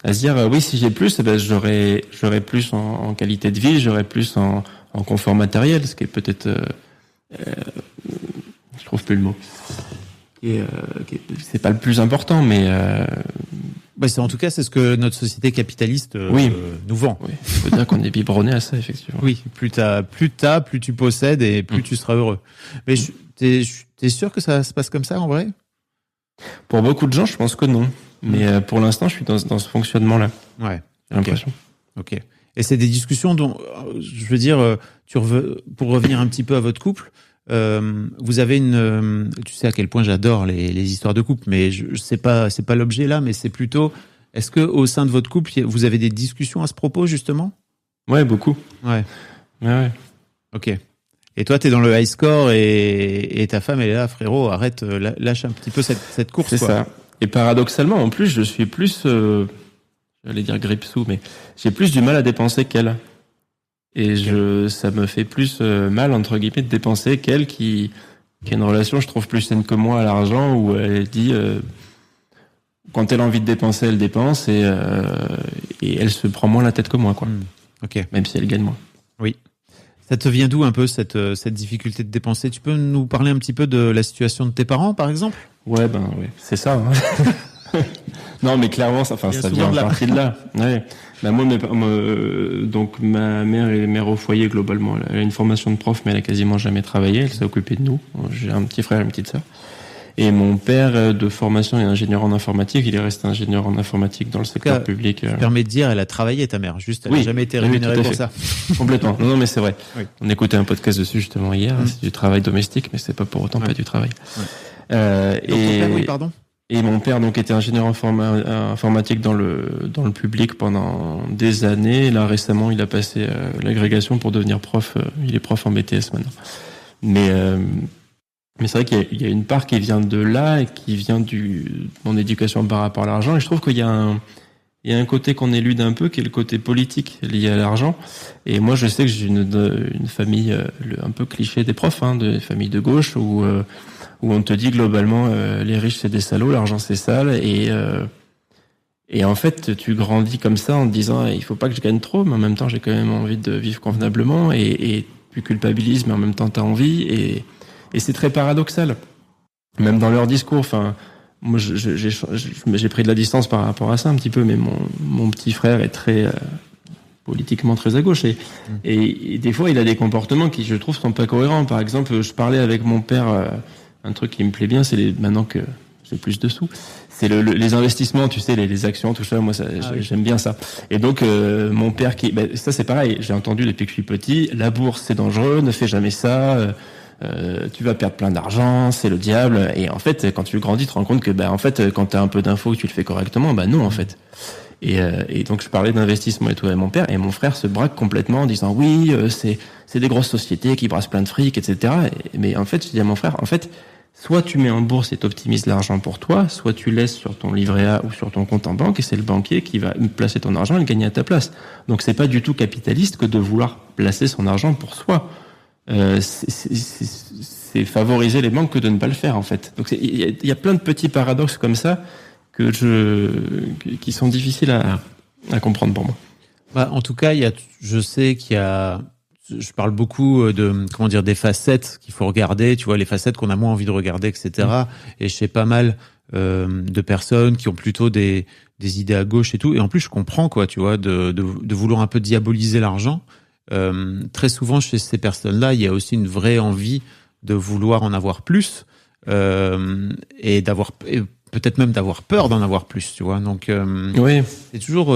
à se dire oui, si j'ai plus, j'aurai plus en qualité de vie, j'aurai plus en confort matériel, ce qui est peut-être je trouve plus le mot. C'est pas le plus important, mais en tout cas c'est ce que notre société capitaliste nous vend. Oui, il faut dire qu'on est biberonné à ça effectivement. Oui, plus tu possèdes et plus tu seras heureux. Mais t'es sûr que ça se passe comme ça en vrai? Pour beaucoup de gens, je pense que non. Mais pour l'instant, je suis dans ce fonctionnement-là. Ouais. J'ai l'impression. Ok. Et c'est des discussions dont, je veux dire, pour revenir un petit peu à votre couple, vous avez tu sais à quel point j'adore les histoires de couple, mais c'est pas l'objet là, mais c'est plutôt, est-ce que au sein de votre couple, vous avez des discussions à ce propos justement? Ouais, beaucoup. Ouais. Ok. Et toi, t'es dans le high score et ta femme, elle est là, frérot, arrête, lâche un petit peu cette course. C'est ça. Et paradoxalement, en plus, je suis plus, j'allais dire grippe-sous, mais j'ai plus du mal à dépenser qu'elle. Et ça me fait plus mal, entre guillemets, de dépenser qu'elle qui a une relation, je trouve, plus saine que moi à l'argent, où elle dit, quand elle a envie de dépenser, elle dépense et elle se prend moins la tête que moi, quoi. Ok. Même si elle gagne moins. Oui. Ça te vient d'où un peu cette difficulté de dépenser? Tu peux nous parler un petit peu de la situation de tes parents, par exemple? Ouais, c'est ça. Hein. Non, mais clairement, ça vient en partie de là. Ouais. Moi, donc ma mère est mère au foyer globalement. Elle a une formation de prof, mais elle a quasiment jamais travaillé. Elle s'est occupée de nous. J'ai un petit frère et une petite sœur. Et mon père, de formation, est ingénieur en informatique. Il est resté ingénieur en informatique dans le secteur public. Ça permet de dire, elle a travaillé, ta mère. Juste, elle n'a jamais été rémunérée pour ça. Complètement. Non, mais c'est vrai. Oui. On écoutait un podcast dessus justement hier. C'est du travail domestique, mais c'est pas pour autant pas du travail. Donc, ton père, oui, pardon. Et mon père donc était ingénieur informatique dans le public pendant des années. Là récemment, il a passé l'agrégation pour devenir prof. Il est prof en BTS maintenant. Mais Mais c'est vrai qu'il y a une part qui vient de là et qui vient de mon éducation par rapport à l'argent. Et je trouve qu'il y a un côté qu'on élude un peu, qui est le côté politique lié à l'argent. Et moi, je sais que j'ai une famille un peu cliché des profs, de famille de gauche, où on te dit globalement les riches c'est des salauds, l'argent c'est sale. Et en fait, tu grandis comme ça en te disant il faut pas que je gagne trop, mais en même temps j'ai quand même envie de vivre convenablement et tu culpabilises, mais en même temps t'as envie et c'est très paradoxal. Même dans leur discours, enfin, moi j'ai pris de la distance par rapport à ça un petit peu, mais mon petit frère est très politiquement très à gauche et des fois il a des comportements qui je trouve sont pas cohérents. Par exemple, je parlais avec mon père, un truc qui me plaît bien, c'est maintenant que j'ai plus de sous. C'est les investissements, tu sais, les actions, tout ça. Moi, j'aime bien ça. Et donc, mon père ça c'est pareil. J'ai entendu depuis que je suis petit, la bourse c'est dangereux, ne fais jamais ça. Tu vas perdre plein d'argent, c'est le diable. Et en fait, quand tu grandis, tu te rends compte que, en fait, quand t'as un peu d'infos, que tu le fais correctement, non, en fait. Et donc, je parlais d'investissement et tout avec mon père, et mon frère se braque complètement en disant oui, c'est des grosses sociétés qui brassent plein de fric, etc. Mais en fait, je dis à mon frère, en fait, soit tu mets en bourse et t'optimises l'argent pour toi, soit tu laisses sur ton livret A ou sur ton compte en banque et c'est le banquier qui va placer ton argent et le gagner à ta place. Donc c'est pas du tout capitaliste que de vouloir placer son argent pour soi. C'est favoriser les banques que de ne pas le faire en fait. Donc il y a plein de petits paradoxes comme ça qui sont difficiles à comprendre pour moi. En tout cas, je sais qu'il y a. Je parle beaucoup des facettes qu'il faut regarder, tu vois, les facettes qu'on a moins envie de regarder, etc. Et je sais pas mal de personnes qui ont plutôt des idées à gauche et tout. Et en plus, je comprends, quoi, tu vois, de vouloir un peu diaboliser l'argent. Très souvent, chez ces personnes-là, il y a aussi une vraie envie de vouloir en avoir plus et peut-être même d'avoir peur d'en avoir plus, tu vois. Donc, c'est toujours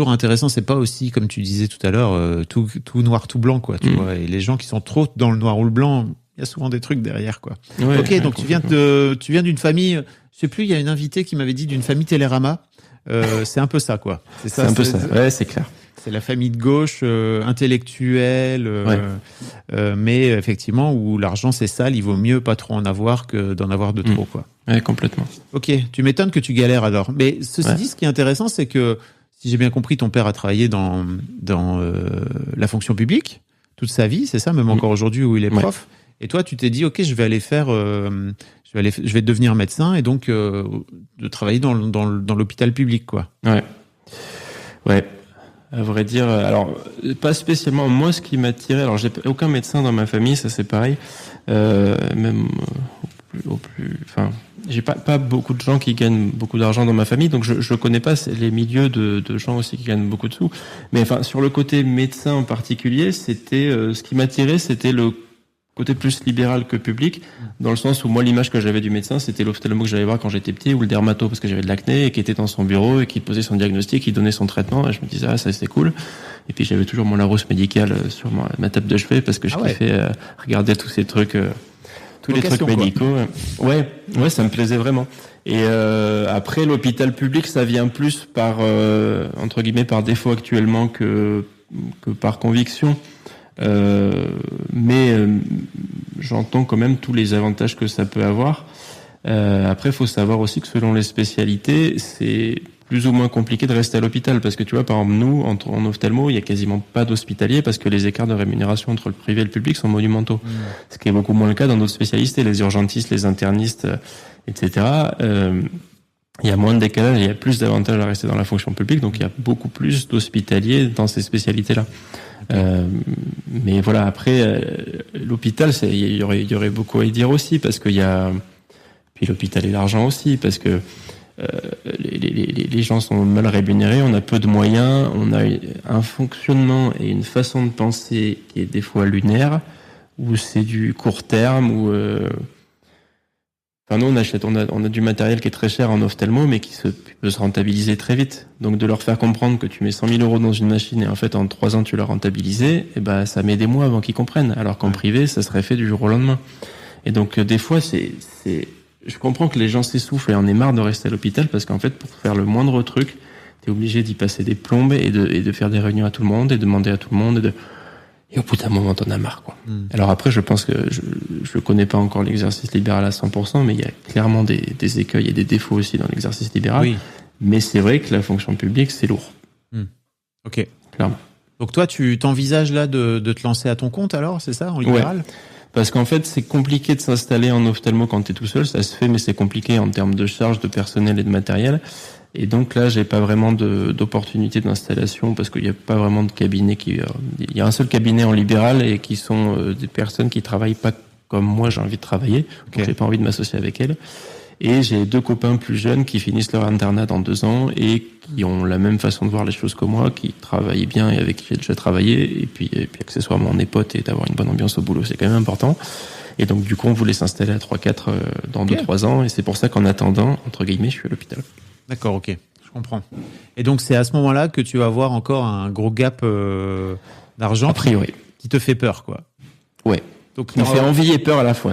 intéressant. C'est pas aussi, comme tu disais tout à l'heure, tout noir, tout blanc, quoi, tu vois. Et les gens qui sont trop dans le noir ou le blanc, il y a souvent des trucs derrière, quoi. Ouais, ok, donc tu viens d'une famille, je sais plus, il y a une invitée qui m'avait dit d'une famille Télérama. C'est un peu ça, quoi. C'est un peu ça. Ouais, c'est clair. C'est la famille de gauche, intellectuelle, mais effectivement, où l'argent c'est sale, il vaut mieux pas trop en avoir que d'en avoir de trop, quoi. Ouais, complètement. Ok, tu m'étonnes que tu galères alors. Mais ceci dit, ce qui est intéressant, c'est que, si j'ai bien compris, ton père a travaillé dans la fonction publique toute sa vie, c'est ça, même encore aujourd'hui où il est prof. Et toi, tu t'es dit, ok, je vais aller faire, je vais devenir médecin et donc de travailler dans l'hôpital public, quoi. Ouais. À vrai dire, alors pas spécialement. Moi, ce qui m'a attiré, alors j'ai aucun médecin dans ma famille, ça c'est pareil. Même enfin, j'ai pas beaucoup de gens qui gagnent beaucoup d'argent dans ma famille, donc je connais pas les milieux de gens aussi qui gagnent beaucoup de sous. Mais enfin, sur le côté médecin en particulier, c'était ce qui m'attirait, c'était le côté plus libéral que public, dans le sens où moi l'image que j'avais du médecin, c'était l'ophtalmo que j'allais voir quand j'étais petit, ou le dermato parce que j'avais de l'acné, et qui était dans son bureau et qui posait son diagnostic, qui donnait son traitement, et je me disais ça c'est cool. Et puis j'avais toujours mon Larousse médical sur ma table de chevet parce que je kiffais regarder tous ces trucs, tous les trucs médicaux. Ouais, ça me plaisait vraiment. Et après l'hôpital public, ça vient plus par entre guillemets par défaut actuellement que par conviction. Mais j'entends quand même tous les avantages que ça peut avoir. Après, il faut savoir aussi que selon les spécialités, c'est plus ou moins compliqué de rester à l'hôpital parce que tu vois, par exemple, nous, en ophtalmo, il y a quasiment pas d'hospitaliers parce que les écarts de rémunération entre le privé et le public sont monumentaux. Ce qui est beaucoup moins le cas dans d'autres spécialités, les urgentistes, les internistes, etc. Il y a moins de décalage, il y a plus d'avantages à rester dans la fonction publique, donc il y a beaucoup plus d'hospitaliers dans ces spécialités-là. Mais voilà, après l'hôpital, il y aurait beaucoup à y dire aussi parce qu'il y a puis l'hôpital et l'argent aussi parce que les gens sont mal rémunérés, on a peu de moyens, on a un fonctionnement et une façon de penser qui est des fois lunaire, où c'est du court terme, où nous, on a du matériel qui est très cher en ophtalmo, mais qui peut se rentabiliser très vite. Donc, de leur faire comprendre que tu mets 100 000 euros dans une machine et en fait, en 3 ans, tu l'as rentabilisé, ça met des mois avant qu'ils comprennent. Alors qu'en privé, ça serait fait du jour au lendemain. Et donc, des fois, je comprends que les gens s'essoufflent et en aient marre de rester à l'hôpital parce qu'en fait, pour faire le moindre truc, t'es obligé d'y passer des plombes et de faire des réunions à tout le monde et demander à tout le monde Et au bout d'un moment, t'en as marre, quoi. Alors après, je pense que je connais pas encore l'exercice libéral à 100%, mais il y a clairement des écueils et des défauts aussi dans l'exercice libéral. Oui. Mais c'est vrai que la fonction publique, c'est lourd. Ok. Clairement. Donc toi, tu t'envisages là de te lancer à ton compte alors, c'est ça, en libéral? Ouais. Parce qu'en fait, c'est compliqué de s'installer en ophtalmo quand t'es tout seul. Ça se fait, mais c'est compliqué en termes de charges, de personnel et de matériel. Et donc là, j'ai pas vraiment d'opportunité d'installation parce qu'il y a pas vraiment de cabinet il y a un seul cabinet en libéral et qui sont des personnes qui travaillent pas comme moi j'ai envie de travailler. Donc j'ai pas envie de m'associer avec elles. Et j'ai 2 copains plus jeunes qui finissent leur internat dans 2 ans et qui ont la même façon de voir les choses que moi, qui travaillent bien et avec qui j'ai déjà travaillé. Et puis accessoirement, on est potes et d'avoir une bonne ambiance au boulot, c'est quand même important. Et donc, du coup, on voulait s'installer à 3-4 dans 2-3 ans. Et c'est pour ça qu'en attendant, entre guillemets, je suis à l'hôpital. D'accord, ok. Je comprends. Et donc, c'est à ce moment-là que tu vas avoir encore un gros gap d'argent a priori qui te fait peur, quoi. Ouais. Donc, il fait envie et peur à la fois.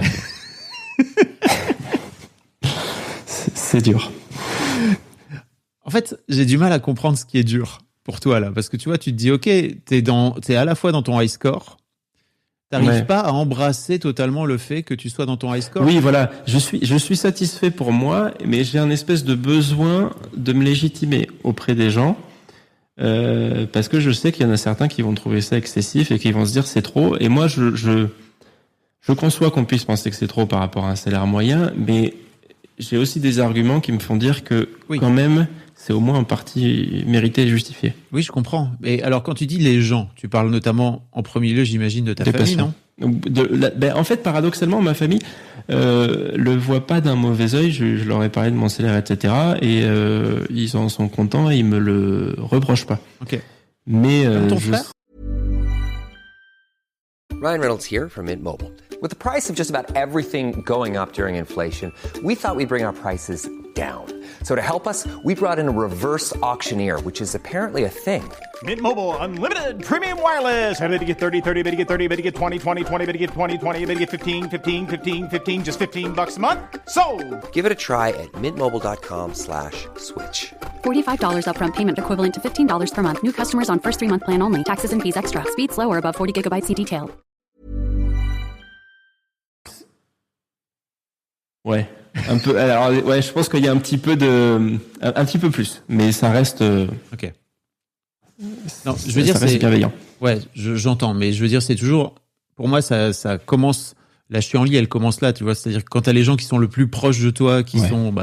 C'est dur. En fait, j'ai du mal à comprendre ce qui est dur pour toi, là. Parce que tu vois, tu te dis, ok, t'es à la fois dans ton high score. T'arrives pas à embrasser totalement le fait que tu sois dans ton high score. Oui, voilà. Je suis satisfait pour moi, mais j'ai un espèce de besoin de me légitimer auprès des gens, parce que je sais qu'il y en a certains qui vont trouver ça excessif et qui vont se dire c'est trop. Et moi, je conçois qu'on puisse penser que c'est trop par rapport à un salaire moyen, mais j'ai aussi des arguments qui me font dire que quand même, c'est au moins en partie mérité et justifié. Oui, je comprends. Et alors, quand tu dis les gens, tu parles notamment en premier lieu, j'imagine, de ta famille, patients. Non en fait, paradoxalement, ma famille le voit pas d'un mauvais œil. Je leur ai parlé de mon salaire, etc. Et ils en sont contents et ils me le reprochent pas. Ok. Mais ton frère? Ryan Reynolds here from Mint Mobile. With the price of just about everything going up during inflation, we thought we'd bring our prices down. So to help us, we brought in a reverse auctioneer, which is apparently a thing. Mint Mobile Unlimited Premium Wireless. How to get 30, 30, how to get 30, how to get 20, 20, 20, how to get 20, 20, how to get 15, 15, 15, 15, just $15 a month? Sold! Give it a try at mintmobile.com/switch. $45 upfront payment equivalent to $15 per month. New customers on first 3-month plan only. Taxes and fees extra. Speed slower above 40 gigabytes. See detail. Ouais, un peu. Alors, ouais, je pense qu'il y a un petit peu plus, mais ça reste. Ok. Non, je veux dire, c'est bienveillant. Ouais, j'entends, mais je veux dire, c'est toujours. Pour moi, ça commence. La chienlit, elle commence là, tu vois. C'est-à-dire que quand t'as les gens qui sont le plus proches de toi, qui sont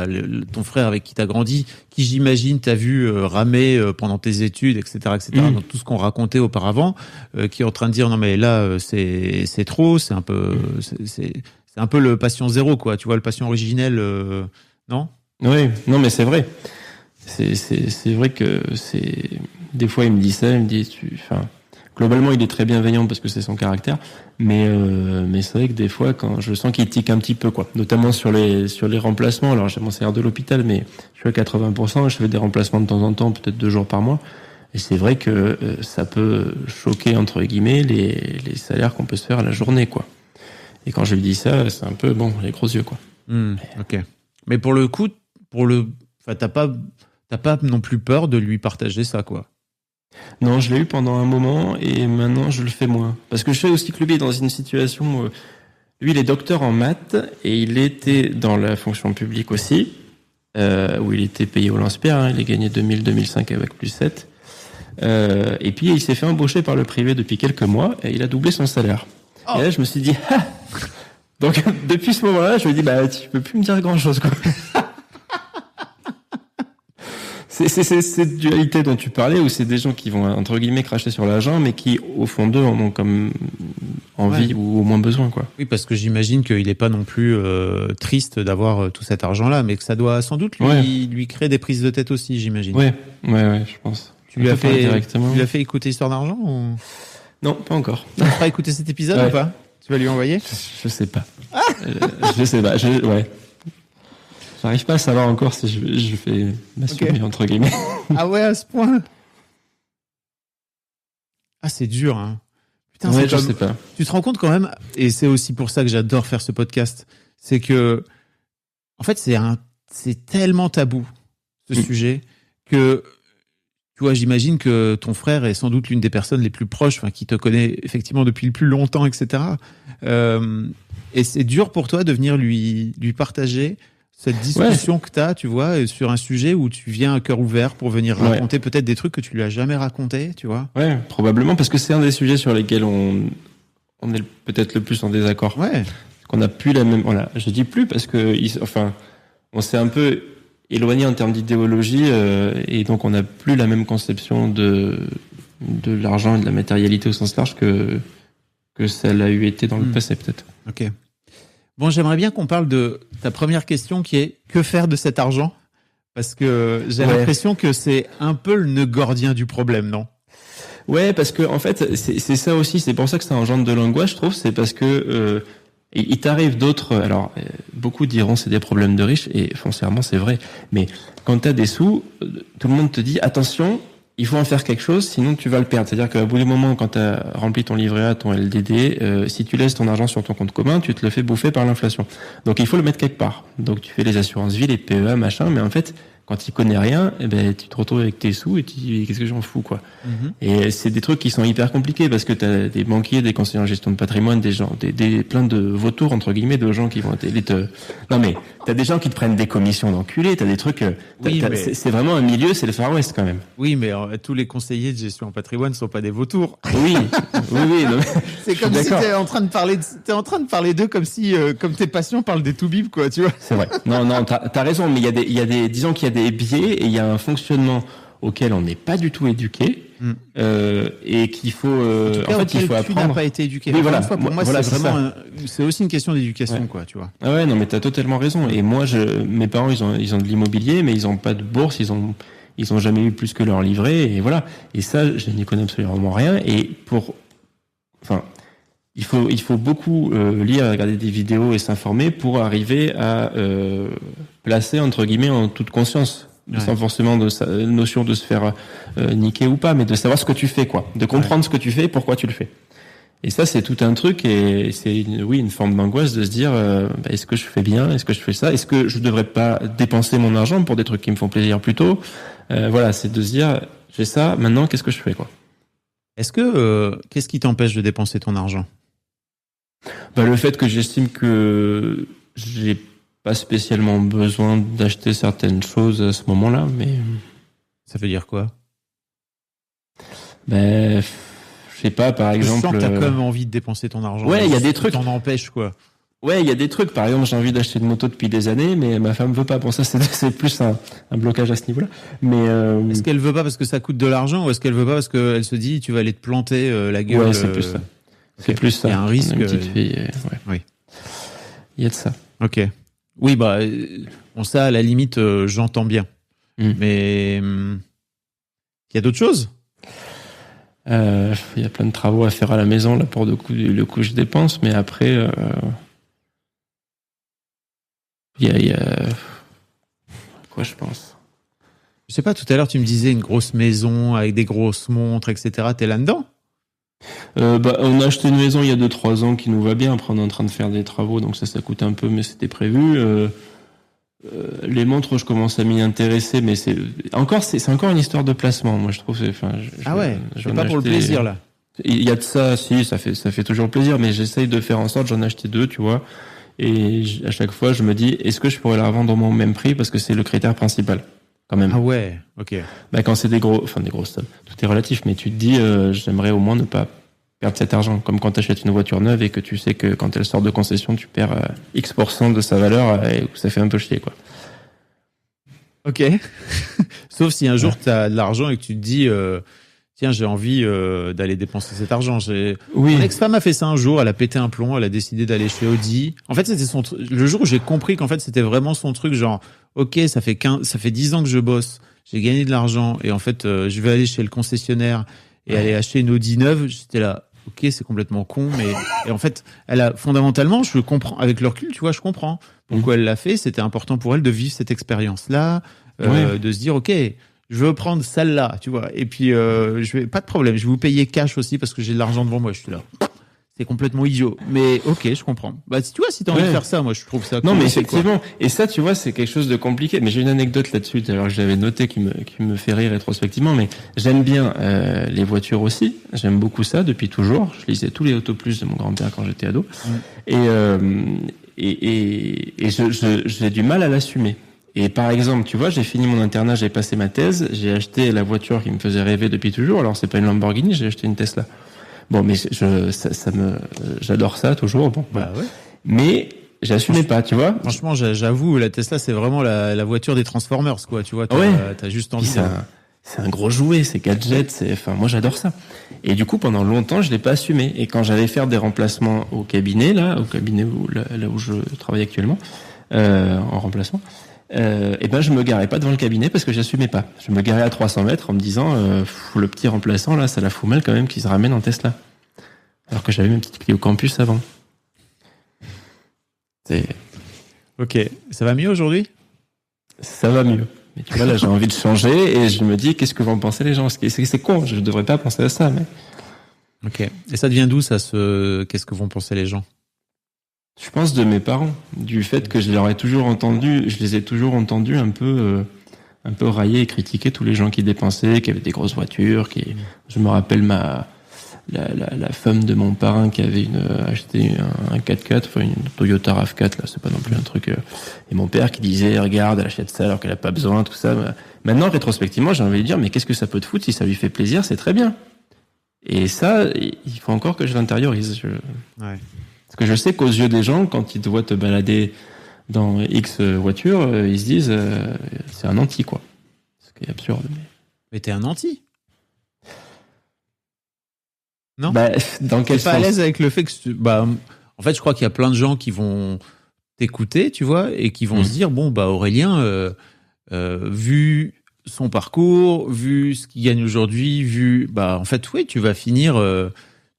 ton frère avec qui t'as grandi, qui j'imagine t'as vu ramer pendant tes études, etc., dans tout ce qu'on racontait auparavant, qui est en train de dire non mais là c'est trop, c'est un peu c'est un peu le patient zéro, quoi. Tu vois, le patient originel, non? Oui, non mais c'est vrai. C'est vrai que c'est. Des fois, il me dit ça, il me dit globalement, il est très bienveillant parce que c'est son caractère, mais c'est vrai que des fois, quand je sens qu'il tique un petit peu, quoi, notamment sur les remplacements. Alors, j'ai mon salaire de l'hôpital, mais je suis à 80%, je fais des remplacements de temps en temps, peut-être 2 jours par mois, et c'est vrai que ça peut choquer entre guillemets les salaires qu'on peut se faire à la journée, quoi. Et quand je lui dis ça, c'est un peu les gros yeux, quoi. Ok. Mais pour le coup, t'as pas non plus peur de lui partager ça, quoi. Non, je l'ai eu pendant un moment et maintenant je le fais moins. Parce que je sais aussi que lui est dans une situation... lui, il est docteur en maths et il était dans la fonction publique aussi, où il était payé au lance-pierre. Il a gagné 2005 avec plus 7. Et puis, il s'est fait embaucher par le privé depuis quelques mois et il a doublé son salaire. Et là, je me suis dit... Donc, depuis ce moment-là, je me dis, tu peux plus me dire grand-chose, quoi. C'est cette dualité dont tu parlais, où c'est des gens qui vont, entre guillemets, cracher sur l'argent, mais qui, au fond d'eux, en ont comme envie ou au moins besoin, quoi. Oui, parce que j'imagine qu'il n'est pas non plus triste d'avoir tout cet argent-là, mais que ça doit sans doute lui créer des prises de tête aussi, j'imagine. Ouais, je pense. Tu lui as fait écouter Histoire d'argent ou... Non, pas encore. Tu vas écouter cet épisode ou pas? Tu vas lui envoyer? Je sais pas. Je sais pas. J'arrive pas à savoir encore si je fais m'assumer, entre guillemets. Ah ouais, à ce point? Ah, c'est dur, hein. Putain, je sais pas. Tu te rends compte quand même, et c'est aussi pour ça que j'adore faire ce podcast, c'est que, en fait, c'est tellement tabou, ce sujet, que tu vois, j'imagine que ton frère est sans doute l'une des personnes les plus proches, qui te connaît effectivement depuis le plus longtemps, etc. Et c'est dur pour toi de venir lui partager cette discussion que tu as, tu vois, sur un sujet où tu viens à cœur ouvert pour venir raconter peut-être des trucs que tu lui as jamais raconté, tu vois. Ouais, probablement, parce que c'est un des sujets sur lesquels on est peut-être le plus en désaccord. Ouais. Qu'on n'a plus la même, voilà, je dis plus parce que, on s'est un peu éloigné en termes d'idéologie, et donc on n'a plus la même conception de l'argent et de la matérialité au sens large que ça l'a eu été dans le passé, peut-être. Ok. Bon, j'aimerais bien qu'on parle de ta première question qui est que faire de cet argent? Parce que j'ai l'impression que c'est un peu le nœud gordien du problème, non? Ouais, parce que en fait, c'est ça aussi, c'est pour ça que ça engendre de l'angoisse, je trouve, c'est parce que il t'arrive d'autres. Alors, beaucoup diront c'est des problèmes de riches, et foncièrement c'est vrai. Mais quand t'as des sous, tout le monde te dit attention, il faut en faire quelque chose, sinon tu vas le perdre. C'est-à-dire qu'à bout du moment, quand t'as rempli ton livret A, ton LDD, si tu laisses ton argent sur ton compte commun, tu te le fais bouffer par l'inflation. Donc il faut le mettre quelque part. Donc tu fais les assurances vie, les PEA, machin, mais en fait, quand tu connais rien, tu te retrouves avec tes sous et tu dis qu'est-ce que j'en fous, quoi. Et c'est des trucs qui sont hyper compliqués parce que t'as des banquiers, des conseillers en gestion de patrimoine, des gens, plein de vautours entre guillemets, de gens qui vont non mais t'as des gens qui te prennent des commissions d'enculés, t'as des trucs. C'est vraiment un milieu, c'est le Far West quand même. Oui, mais tous les conseillers de gestion en patrimoine ne sont pas des vautours. Oui. Non, c'est comme si t'es en train de parler d'eux comme si comme tes patients parlent des toubibs, quoi, tu vois. C'est vrai. Non, t'as raison, mais disons qu'il y a des biais et il y a un fonctionnement auquel on n'est pas du tout éduqué, et qu'il faut il faut apprendre. Tu n'as pas été éduqué. Oui, voilà. Pour moi, c'est vraiment c'est aussi une question d'éducation, quoi, tu vois. Ah ouais, non, mais t'as totalement raison. Et moi, mes parents, ils ont de l'immobilier, mais ils ont pas de bourse, ils ont jamais eu plus que leur livret, et voilà. Et ça, je n'y connais absolument rien. Et il faut beaucoup lire, regarder des vidéos et s'informer pour arriver à placer entre guillemets en toute conscience, sans forcément de notion de se faire niquer ou pas, mais de savoir ce que tu fais, quoi, de comprendre ce que tu fais et pourquoi tu le fais. Et ça, c'est tout un truc, et c'est une forme d'angoisse de se dire est-ce que je fais bien, est-ce que je fais ça, est-ce que je devrais pas dépenser mon argent pour des trucs qui me font plaisir plutôt. Voilà, c'est de se dire j'ai ça, maintenant qu'est-ce que je fais, quoi. Est-ce que qu'est-ce qui t'empêche de dépenser ton argent? Le fait que j'estime que j'ai pas spécialement besoin d'acheter certaines choses à ce moment-là, mais... Ça veut dire quoi? Je sais pas, par exemple... Je sens que t'as quand même envie de dépenser ton argent. Ouais, il y a des trucs... T'en empêches, quoi. Ouais, il y a des trucs. Par exemple, j'ai envie d'acheter une moto depuis des années, mais ma femme veut pas. Bon, ça, c'est plus un blocage à ce niveau-là. Mais est-ce qu'elle veut pas parce que ça coûte de l'argent, ou est-ce qu'elle veut pas parce qu'elle se dit tu vas aller te planter la gueule? Ouais, c'est plus ça. C'est plus ça. Il y a un risque. Une petite fille, Oui. Il y a de ça. Ok. Oui, ça, à la limite, j'entends bien. Mais il y a d'autres choses? Il y a plein de travaux à faire à la maison, là, pour le coup, je dépense, mais après, il y a quoi, je pense. Je sais pas, tout à l'heure, tu me disais une grosse maison avec des grosses montres, etc. T'es là-dedans? On a acheté une maison il y a 2-3 ans qui nous va bien. Après, on est en train de faire des travaux, donc ça coûte un peu, mais c'était prévu. Les montres, je commence à m'y intéresser, mais c'est encore une histoire de placement. Moi, je trouve. C'est pas pour le plaisir, là. Il y a de ça, si, ça fait toujours plaisir, mais j'essaye de faire en sorte. J'en ai acheté 2, tu vois, et à chaque fois, je me dis, est-ce que je pourrais la revendre au même prix, parce que c'est le critère principal. Quand même. Ah ouais, ok. Quand c'est des grosses sommes, tout est relatif, mais tu te dis, j'aimerais au moins ne pas perdre cet argent. Comme quand tu achètes une voiture neuve et que tu sais que quand elle sort de concession, tu perds X% de sa valeur, et ça fait un peu chier, quoi. Ok. Sauf si un jour tu as de l'argent et que tu te dis, tiens, j'ai envie d'aller dépenser cet argent. Mon ex-femme a fait ça un jour, elle a pété un plomb, elle a décidé d'aller chez Audi. En fait, c'était le jour où j'ai compris qu'en fait, c'était vraiment son truc, genre, ok, ça fait 10 ans que je bosse, j'ai gagné de l'argent, et en fait, je vais aller chez le concessionnaire et aller acheter une Audi neuve. J'étais là, ok, c'est complètement con, mais et en fait, fondamentalement, je comprends, avec le recul, tu vois, je comprends pourquoi elle l'a fait. C'était important pour elle de vivre cette expérience-là, de se dire, ok, je veux prendre celle-là, tu vois, et puis pas de problème, je vais vous payer cash aussi parce que j'ai de l'argent devant moi. Je suis là, c'est complètement idiot. Mais ok, je comprends. Bah, tu vois, si t'as envie de faire ça, moi, je trouve ça cool. Non, mais effectivement. Et ça, tu vois, c'est quelque chose de compliqué. Mais j'ai une anecdote là-dessus, alors que je l'avais noté, qui me fait rire rétrospectivement. Mais j'aime bien les voitures aussi. J'aime beaucoup ça depuis toujours. Je lisais tous les Autoplus de mon grand-père quand j'étais ado. Et j'ai du mal à l'assumer. Et par exemple, tu vois, j'ai fini mon internat, j'ai passé ma thèse, j'ai acheté la voiture qui me faisait rêver depuis toujours. Alors, c'est pas une Lamborghini, j'ai acheté une Tesla. Bon, mais j'adore ça toujours. Bon, bah ouais. Mais j'assumais pas, tu vois. Franchement, j'avoue, la Tesla, c'est vraiment la voiture des Transformers, quoi. Tu vois, t'as juste envie. C'est un gros jouet, c'est gadget, moi j'adore ça. Et du coup, pendant longtemps, je l'ai pas assumé. Et quand j'allais faire des remplacements au cabinet là où je travaille actuellement, en remplacement. Et ben je me garais pas devant le cabinet parce que j'assumais pas. Je me garais à 300 mètres en me disant le petit remplaçant là, ça la fout mal quand même qu'il se ramène en Tesla. Alors que j'avais mes petites Clio Campus avant. Ok, ça va mieux aujourd'hui ? Ça va mieux. Mais tu vois là, j'ai envie de changer et je me dis qu'est-ce que vont penser les gens ? C'est con, je devrais pas penser à ça. Mais ok. Et ça devient d'où ça qu'est-ce que vont penser les gens ? Je pense de mes parents, du fait que je les ai toujours entendus un peu railler et critiquer tous les gens qui dépensaient, qui avaient des grosses voitures, je me rappelle la femme de mon parrain qui avait acheté un 4x4, enfin une Toyota RAV4 là, c'est pas non plus un truc, et mon père qui disait regarde, elle achète ça alors qu'elle a pas besoin, tout ça. Maintenant, rétrospectivement, j'ai envie de dire mais qu'est-ce que ça peut te foutre si ça lui fait plaisir, c'est très bien. Et ça, il faut encore que je l'intériorise. Ouais. Parce que je sais qu'aux yeux des gens, quand ils te voient te balader dans X voiture, ils se disent c'est un anti, quoi. Ce qui est absurde. Mais t'es un anti ? Non ? Bah, dans quel sens ? T'es pas à l'aise avec le fait que... en fait, je crois qu'il y a plein de gens qui vont t'écouter, tu vois, et qui vont se dire, bon, bah Aurélien, vu son parcours, vu ce qu'il gagne aujourd'hui, en fait, oui, tu vas finir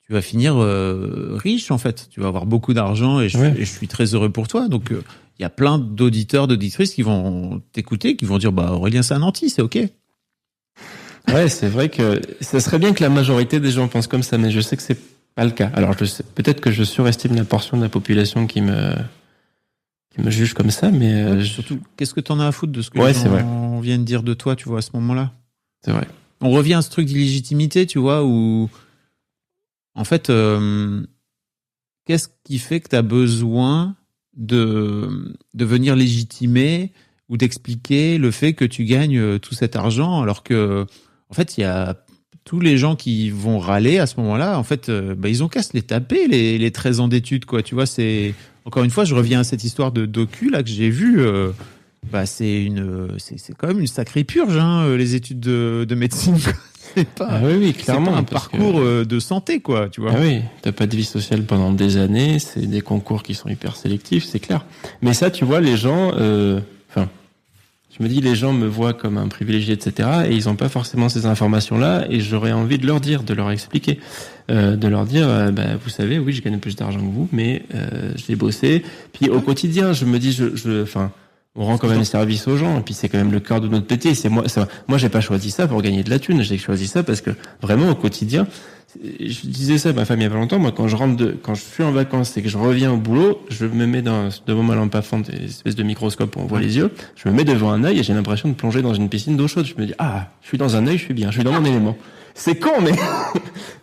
riche, en fait. Tu vas avoir beaucoup d'argent et je suis très heureux pour toi. Donc, il y a plein d'auditeurs, d'auditrices qui vont t'écouter, qui vont dire, bah, Aurélien, c'est un anti, c'est OK. Ouais, c'est vrai que ça serait bien que la majorité des gens pensent comme ça, mais je sais que c'est pas le cas. Alors, peut-être que je surestime la portion de la population qui me juge comme ça, mais surtout, qu'est-ce que t'en as à foutre de ce que les gens viennent dire de toi, tu vois, à ce moment-là? C'est vrai. On revient à ce truc d'illégitimité, tu vois, où, en fait, qu'est-ce qui fait que t'as besoin de venir légitimer ou d'expliquer le fait que tu gagnes tout cet argent, alors que, en fait, il y a tous les gens qui vont râler à ce moment-là, en fait, ils ont qu'à se les taper, les 13 ans d'études, quoi. Tu vois, c'est, encore une fois, je reviens à cette histoire de docu, là, que j'ai vue, c'est quand même une sacrée purge, hein, les études de médecine. C'est pas, oui, clairement, c'est pas un parcours de santé, quoi, tu vois. Ah oui, t'as pas de vie sociale pendant des années, c'est des concours qui sont hyper sélectifs, c'est clair. Mais ça, tu vois, les gens, je me dis, les gens me voient comme un privilégié, etc., et ils ont pas forcément ces informations-là, et j'aurais envie de leur dire, de leur expliquer, de leur dire, vous savez, oui, je gagne plus d'argent que vous, mais j'ai bossé. Puis au quotidien, je me dis, on rend quand même service aux gens, et puis c'est quand même le cœur de notre métier. Moi, j'ai pas choisi ça pour gagner de la thune, j'ai choisi ça parce que vraiment au quotidien, je disais ça à ma femme il y a pas longtemps, moi quand je suis en vacances et que je reviens au boulot, je me mets devant ma lampe à fente, une espèce de microscope où on voit les yeux, je me mets devant un œil et j'ai l'impression de plonger dans une piscine d'eau chaude. Je me dis, je suis dans un œil, je suis bien, je suis dans mon élément. C'est con,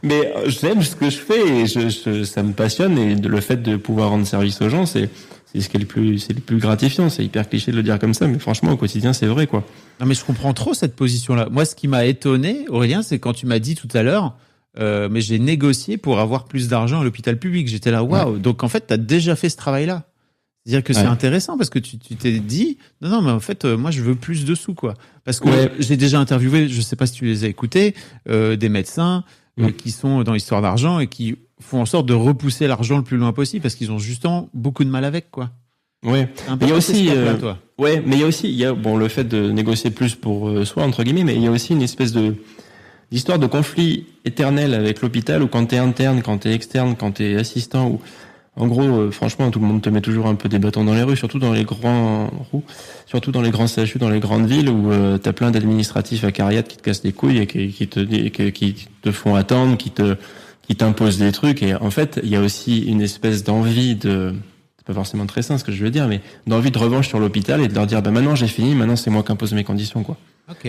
mais j'aime ce que je fais et ça me passionne, et le fait de pouvoir rendre service aux gens, c'est ce qui est le plus gratifiant. C'est hyper cliché de le dire comme ça, mais franchement, au quotidien, c'est vrai, quoi. Non, mais je comprends trop cette position-là. Moi, ce qui m'a étonné, Aurélien, c'est quand tu m'as dit tout à l'heure, mais j'ai négocié pour avoir plus d'argent à l'hôpital public. J'étais là, waouh. Ouais. Donc, en fait, t'as déjà fait ce travail-là. C'est-à-dire que c'est intéressant parce que tu t'es dit, non, mais en fait, moi, je veux plus de sous, quoi. Parce que j'ai déjà interviewé, je sais pas si tu les as écoutés, des médecins qui sont dans l'histoire d'argent et qui font en sorte de repousser l'argent le plus loin possible parce qu'ils ont justement beaucoup de mal avec, quoi. Ouais. Il y a aussi, mais il y a aussi, le fait de négocier plus pour soi, entre guillemets, mais il y a aussi une espèce d'histoire de conflit éternel avec l'hôpital où quand t'es interne, quand t'es externe, quand t'es assistant, ou en gros, franchement, tout le monde te met toujours un peu des bâtons dans les rues, surtout dans les grands CHU, dans les grandes villes où t'as plein d'administratifs à cariat qui te cassent les couilles et qui te font attendre, qui qui t'imposent des trucs. Et en fait, il y a aussi une espèce d'envie c'est pas forcément très sain ce que je veux dire, mais d'envie de revanche sur l'hôpital et de leur dire, maintenant j'ai fini, maintenant c'est moi qui impose mes conditions, quoi. Ok.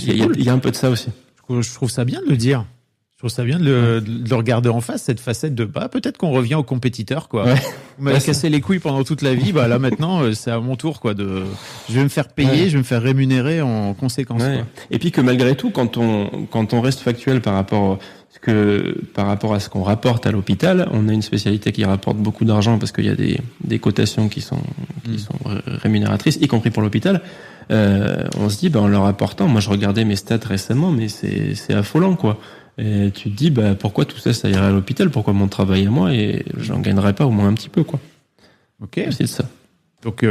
Il y a un peu de ça aussi. Je trouve ça bien de le dire. Je trouve ça bien de le regarder en face, cette facette de peut-être qu'on revient aux compétiteurs, quoi. Ouais. Vous m'avez cassé les couilles pendant toute la vie, là maintenant c'est à mon tour, quoi. Je vais me faire payer, je vais me faire rémunérer en conséquence. Ouais. Quoi. Et puis que malgré tout, quand on reste factuel par rapport à ce qu'on rapporte à l'hôpital, on a une spécialité qui rapporte beaucoup d'argent parce qu'il y a des cotations qui sont rémunératrices, y compris pour l'hôpital. On se dit, en leur apportant, moi je regardais mes stats récemment, mais c'est affolant, quoi. Et tu te dis, pourquoi tout ça irait à l'hôpital? Pourquoi mon travail à moi et j'en gagnerais pas au moins un petit peu, quoi. Ok. C'est ça. Donc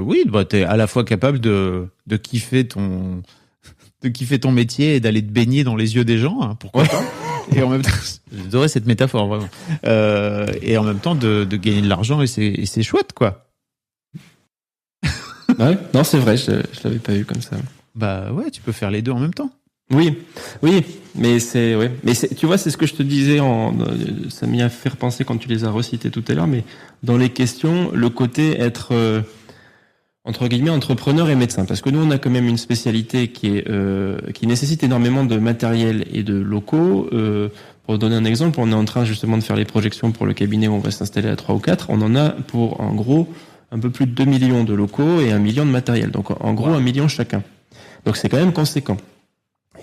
oui, t'es à la fois capable de kiffer ton métier et d'aller te baigner dans les yeux des gens, hein, pourquoi pas. Et en même temps, j'adorais cette métaphore, vraiment. Et en même temps de gagner de l'argent et c'est chouette, quoi. Ouais, non, c'est vrai, je l'avais pas vu comme ça. Ouais, tu peux faire les deux en même temps. Oui, mais tu vois, c'est ce que je te disais, ça m'y a fait repenser quand tu les as recités tout à l'heure, mais dans les questions, le côté être, entre guillemets, entrepreneur et médecin, parce que nous, on a quand même une spécialité qui nécessite énormément de matériel et de locaux. Pour donner un exemple, on est en train justement de faire les projections pour le cabinet où on va s'installer à 3 ou 4. On en a pour, en gros, un peu plus de 2 millions de locaux et 1 million de matériel. Donc, en gros, 1 million chacun. Donc, c'est quand même conséquent.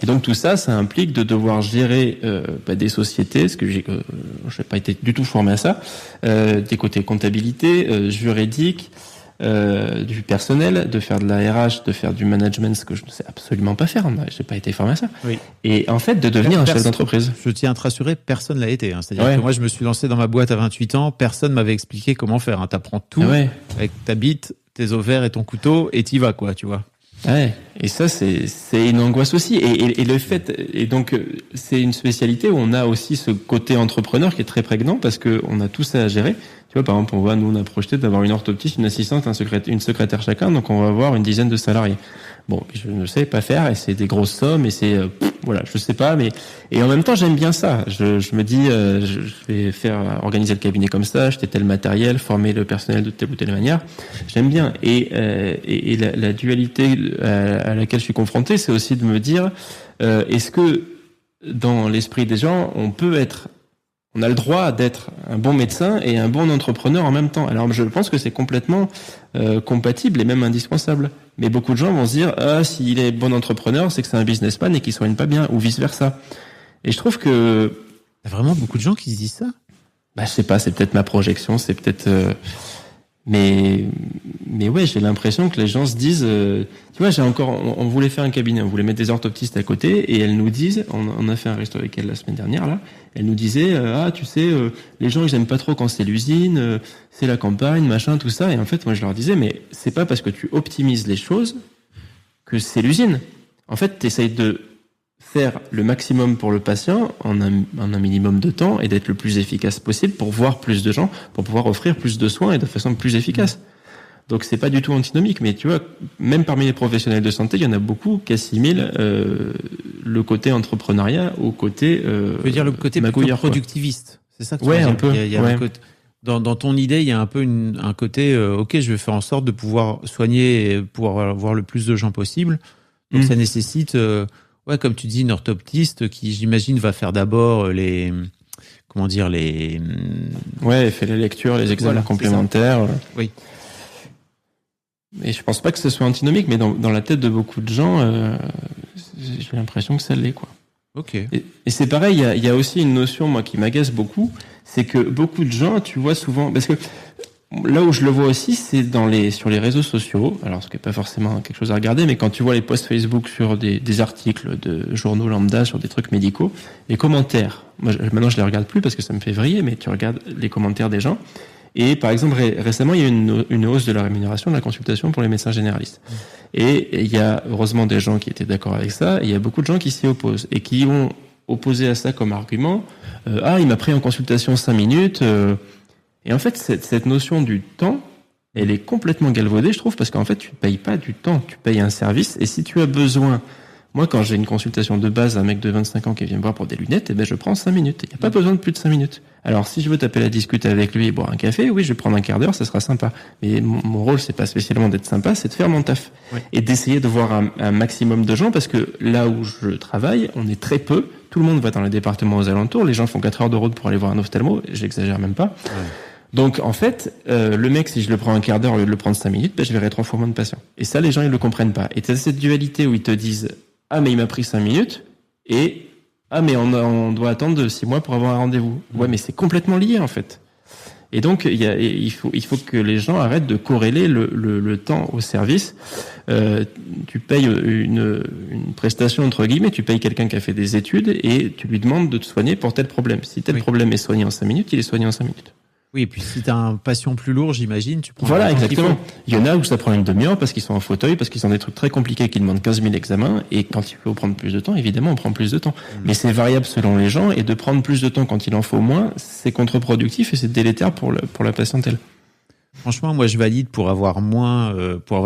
Et donc tout ça implique de devoir gérer des sociétés, parce que je n'ai pas été du tout formé à ça, des côtés comptabilité, juridique, du personnel, de faire de la RH, de faire du management, ce que je ne sais absolument pas faire. Je n'ai pas été formé à ça. Oui. Et en fait, de devenir un chef d'entreprise. Je tiens à te rassurer, personne l'a été. Hein. C'est-à-dire que moi, je me suis lancé dans ma boîte à 28 ans, personne m'avait expliqué comment faire. Hein. Tu apprends tout avec ta bite, tes ovaires et ton couteau, et t'y vas, quoi, tu vois. Ouais, et ça c'est une angoisse aussi, et le fait, et donc c'est une spécialité où on a aussi ce côté entrepreneur qui est très prégnant parce que on a tout ça à gérer. Tu vois, par exemple, on a projeté d'avoir une orthoptiste, une assistante, une secrétaire chacun, donc on va avoir une dizaine de salariés. Bon, je ne sais pas faire, et c'est des grosses sommes, et c'est voilà, je sais pas, mais et en même temps j'aime bien ça. Je me dis, je vais organiser le cabinet comme ça, acheter tel matériel, former le personnel de telle ou telle manière. J'aime bien, et la dualité à laquelle je suis confronté, c'est aussi de me dire, est-ce que dans l'esprit des gens, on a le droit d'être un bon médecin et un bon entrepreneur en même temps. Alors je pense que c'est complètement compatible et même indispensable. Mais beaucoup de gens vont se dire, s'il est bon entrepreneur, c'est que c'est un businessman et qu'il soigne pas bien, ou vice versa. Et je trouve que... Il y a vraiment beaucoup de gens qui se disent ça? Je sais pas, c'est peut-être ma projection, c'est peut-être... Mais ouais, j'ai l'impression que les gens se disent, tu vois, on voulait faire un cabinet, on voulait mettre des orthoptistes à côté, et elles nous disent, on a fait un resto avec elles la semaine dernière là, elles nous disaient, tu sais, les gens ils aiment pas trop quand c'est l'usine, c'est la campagne, machin, tout ça, et en fait moi je leur disais, mais c'est pas parce que tu optimises les choses que c'est l'usine. En fait, t'essayes de faire le maximum pour le patient en un minimum de temps et d'être le plus efficace possible pour voir plus de gens, pour pouvoir offrir plus de soins et de façon plus efficace. Donc c'est pas du tout antinomique, mais tu vois, même parmi les professionnels de santé, il y en a beaucoup qui assimilent le côté entrepreneuriat au côté je veux dire le côté plutôt productiviste. C'est ça que tu veux dire. Un peu. Il y a un côté, dans ton idée, il y a un peu un côté OK, je vais faire en sorte de pouvoir soigner et pouvoir voir le plus de gens possible. Donc ça nécessite comme tu dis, une orthoptiste qui, j'imagine, va faire d'abord fait les lectures, les examens complémentaires. Oui. Mais je pense pas que ce soit antinomique, mais dans la tête de beaucoup de gens, j'ai l'impression que ça l'est, quoi. Ok. Et c'est pareil, il y a aussi une notion, moi, qui m'agace beaucoup, c'est que beaucoup de gens, tu vois souvent, parce que là où je le vois aussi, c'est sur les réseaux sociaux. Alors, ce qui n'est pas forcément quelque chose à regarder, mais quand tu vois les posts Facebook sur des articles de journaux lambda sur des trucs médicaux, les commentaires. Moi, maintenant, je les regarde plus parce que ça me fait vriller, mais tu regardes les commentaires des gens. Et par exemple, récemment, il y a eu une hausse de la rémunération de la consultation pour les médecins généralistes. Et il y a heureusement des gens qui étaient d'accord avec ça, et il y a beaucoup de gens qui s'y opposent et qui ont opposé à ça comme argument. Il m'a pris en consultation 5 minutes. Et en fait, cette notion du temps, elle est complètement galvaudée, je trouve, parce qu'en fait, tu ne payes pas du temps, tu payes un service. Et si tu as besoin... Moi, quand j'ai une consultation de base, un mec de 25 ans qui vient me voir pour des lunettes, je prends 5 minutes. Il n'y a pas besoin de plus de 5 minutes. Alors, si je veux taper la discute avec lui et boire un café, oui, je vais prendre un quart d'heure, ça sera sympa. Mais mon rôle, c'est pas spécialement d'être sympa, c'est de faire mon taf. Ouais. Et d'essayer de voir un maximum de gens, parce que là où je travaille, on est très peu. Tout le monde va dans les départements aux alentours. Les gens font 4 heures de route pour aller voir un ophtalmo. J'exagère même pas. Ouais. Donc, en fait, le mec, si je le prends un quart d'heure au lieu de le prendre 5 minutes, je verrai 3 fois moins de patients. Et ça, les gens, ils le comprennent pas. Et t'as cette dualité où ils te disent, ah, mais il m'a pris 5 minutes, et, ah, mais on doit attendre 6 mois pour avoir un rendez-vous. Ouais, mais c'est complètement lié, en fait. Et donc, il faut que les gens arrêtent de corréler le temps au service. Tu payes une prestation, entre guillemets, tu payes quelqu'un qui a fait des études, et tu lui demandes de te soigner pour tel problème. Si tel problème est soigné en 5 minutes, il est soigné en 5 minutes. Oui, et puis si tu as un patient plus lourd, j'imagine, tu prends... Voilà, exactement. Il y en a où ça prend une demi-heure parce qu'ils sont en fauteuil, parce qu'ils ont des trucs très compliqués qui demandent 15 000 examens, et quand il faut prendre plus de temps, évidemment, on prend plus de temps. Mais c'est variable selon les gens, et de prendre plus de temps quand il en faut moins, c'est contre-productif et c'est délétère pour la patientèle. Franchement, moi, je valide pour avoir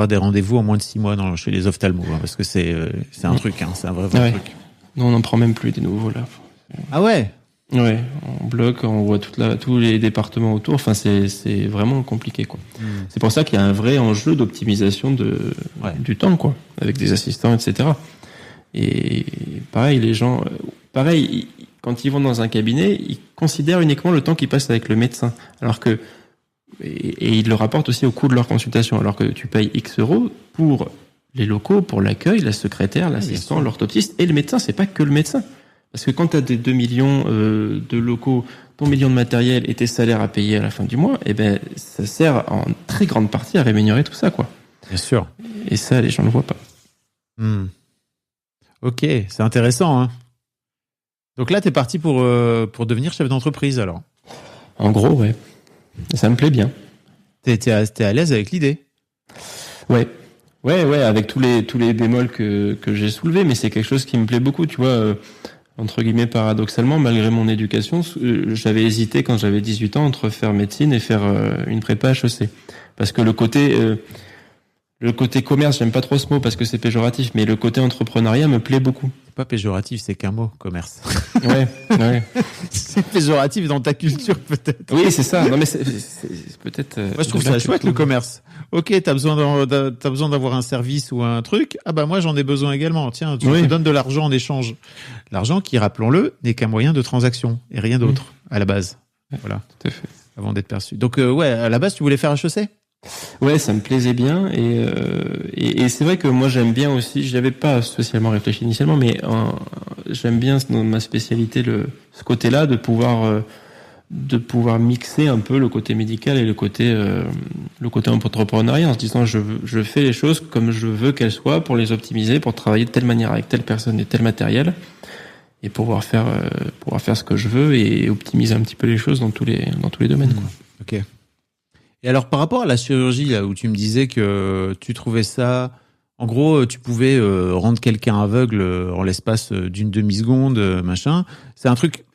des rendez-vous en moins de 6 mois chez les ophtalmos, parce que c'est un truc, c'est un vrai truc. Non, on n'en prend même plus des nouveaux, là. Ah ouais? Ouais, on bloque, on voit tous les départements autour. Enfin, c'est vraiment compliqué, quoi. C'est pour ça qu'il y a un vrai enjeu d'optimisation du temps, quoi, avec des assistants, etc. Et pareil, les gens, quand ils vont dans un cabinet, ils considèrent uniquement le temps qu'ils passent avec le médecin, alors que et ils le rapportent aussi au coût de leur consultation, alors que tu payes X euros pour les locaux, pour l'accueil, la secrétaire, l'assistant, l'orthoptiste et le médecin. C'est pas que le médecin. Parce que quand tu as des 2 millions de locaux, ton million de matériel et tes salaires à payer à la fin du mois, ça sert en très grande partie à rémunérer tout ça, quoi. Bien sûr. Et ça, les gens ne le voient pas. Ok, c'est intéressant, hein. Donc là, t'es parti pour devenir chef d'entreprise, alors. En gros, ouais. Ça me plaît bien. T'es à l'aise avec l'idée? Ouais. Ouais, avec tous les bémols que j'ai soulevés, mais c'est quelque chose qui me plaît beaucoup, tu vois. Entre guillemets, paradoxalement, malgré mon éducation, j'avais hésité quand j'avais 18 ans entre faire médecine et faire une prépa HEC. Parce que le côté commerce, j'aime pas trop ce mot parce que c'est péjoratif, mais le côté entrepreneuriat me plaît beaucoup. C'est pas péjoratif, c'est qu'un mot, commerce. Ouais. C'est péjoratif dans ta culture, peut-être. Oui, c'est ça. Non, mais c'est peut-être... Moi, je trouve ça chouette, le commerce. Ok, t'as besoin d'avoir un service ou un truc. Ah bah moi, j'en ai besoin également. Tiens, tu me donnes de l'argent en échange. L'argent qui, rappelons-le, n'est qu'un moyen de transaction et rien d'autre, à la base. Voilà. Tout à fait. Avant d'être perçu. Donc, à la base, tu voulais faire HEC ? Ouais, ça me plaisait bien et c'est vrai que moi j'aime bien aussi, je n'avais pas spécialement réfléchi initialement, mais j'aime bien dans ma spécialité ce côté-là de pouvoir mixer un peu le côté médical et le côté entrepreneuriat en se disant je fais les choses comme je veux qu'elles soient pour les optimiser, pour travailler de telle manière avec telle personne et tel matériel et pouvoir faire ce que je veux et optimiser un petit peu les choses dans tous les domaines, quoi. Ok. Et alors, par rapport à la chirurgie, là, où tu me disais que tu trouvais ça... En gros, tu pouvais rendre quelqu'un aveugle en l'espace d'une demi-seconde, machin. C'est un truc...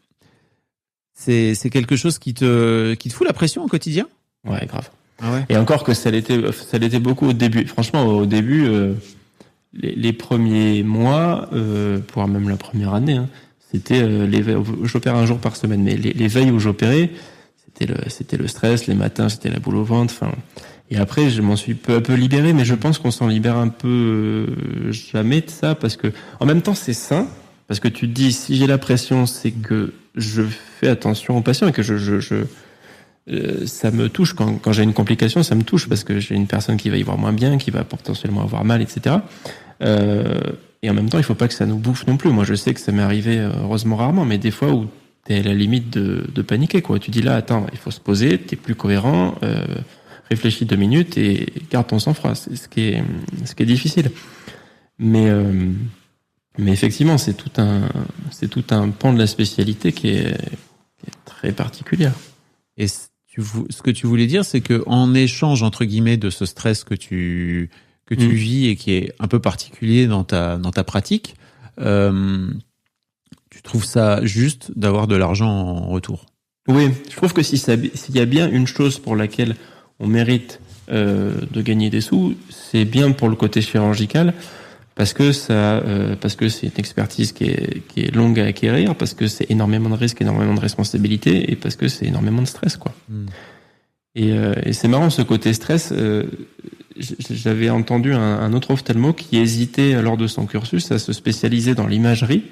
C'est quelque chose qui te fout la pression au quotidien ? Ouais, grave. Ah ouais. Et encore que ça l'était beaucoup au début. Franchement, au début, les premiers mois, voire même la première année, c'était j'opère un jour par semaine. Mais les veilles où j'opérais... C'était le stress, les matins, c'était la boule au ventre. Enfin, et après, je m'en suis peu à peu libéré, mais je pense qu'on s'en libère un peu jamais de ça, parce que en même temps, c'est sain, parce que tu te dis, si j'ai la pression, c'est que je fais attention aux patients et que ça me touche quand j'ai une complication, ça me touche parce que j'ai une personne qui va y voir moins bien, qui va potentiellement avoir mal, etc. Et en même temps, il faut pas que ça nous bouffe non plus. Moi, je sais que ça m'est arrivé heureusement rarement, mais des fois où t'es à la limite de paniquer, quoi. Tu dis là, attends, il faut se poser, t'es plus cohérent, réfléchis 2 minutes et garde ton sang-froid. C'est ce qui est difficile. Mais effectivement, c'est tout un pan de la spécialité qui est très particulière. Et ce que tu voulais dire, c'est que en échange, entre guillemets, de ce stress que tu vis et qui est un peu particulier dans ta pratique, tu trouves ça juste d'avoir de l'argent en retour? Oui, je trouve que s'il y a bien une chose pour laquelle on mérite de gagner des sous, c'est bien pour le côté chirurgical, parce que c'est une expertise qui est longue à acquérir, parce que c'est énormément de risques, énormément de responsabilités, et parce que c'est énormément de stress, quoi. Et c'est marrant ce côté stress. J'avais entendu un autre ophtalmo qui hésitait lors de son cursus à se spécialiser dans l'imagerie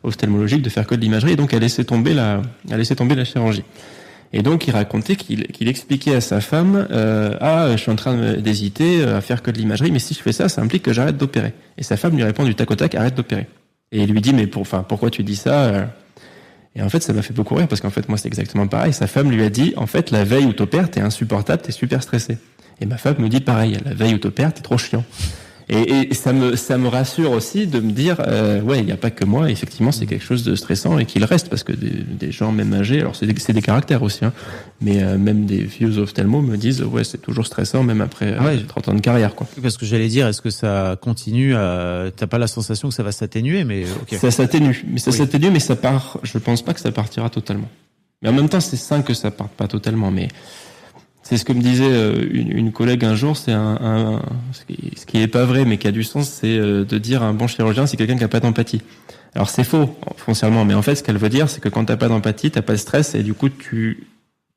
ophtalmologique, de faire que de l'imagerie, et donc à laisser tomber la chirurgie. Et donc il racontait qu'il expliquait à sa femme je suis en train d'hésiter à faire que de l'imagerie, mais si je fais ça implique que j'arrête d'opérer. Et sa femme lui répond du tac au tac, arrête d'opérer. Et il lui dit mais pourquoi tu dis ça? Et en fait ça m'a fait beaucoup rire, parce qu'en fait moi c'est exactement pareil. Sa femme lui a dit en fait la veille où t'opères t'es insupportable, t'es super stressé. Et ma femme me dit pareil, la veille où t'opères t'es trop chiant. Et ça me rassure aussi de me dire il n'y a pas que moi, effectivement c'est quelque chose de stressant, et qu'il reste, parce que des gens même âgés, alors c'est des caractères aussi, hein, mais même des vieux ophtalmos me disent c'est toujours stressant même après 30 ans de carrière, quoi. Parce que j'allais dire, est-ce que ça continue t'as pas la sensation que ça va s'atténuer, mais ça s'atténue, mais ça part, je pense pas que ça partira totalement. Mais en même temps c'est sain que ça parte pas totalement, mais c'est ce que me disait une collègue un jour, c'est ce qui est pas vrai mais qui a du sens, c'est de dire un bon chirurgien c'est quelqu'un qui a pas d'empathie. Alors c'est faux foncièrement, mais en fait ce qu'elle veut dire c'est que quand t'as pas d'empathie, t'as pas de stress, et du coup tu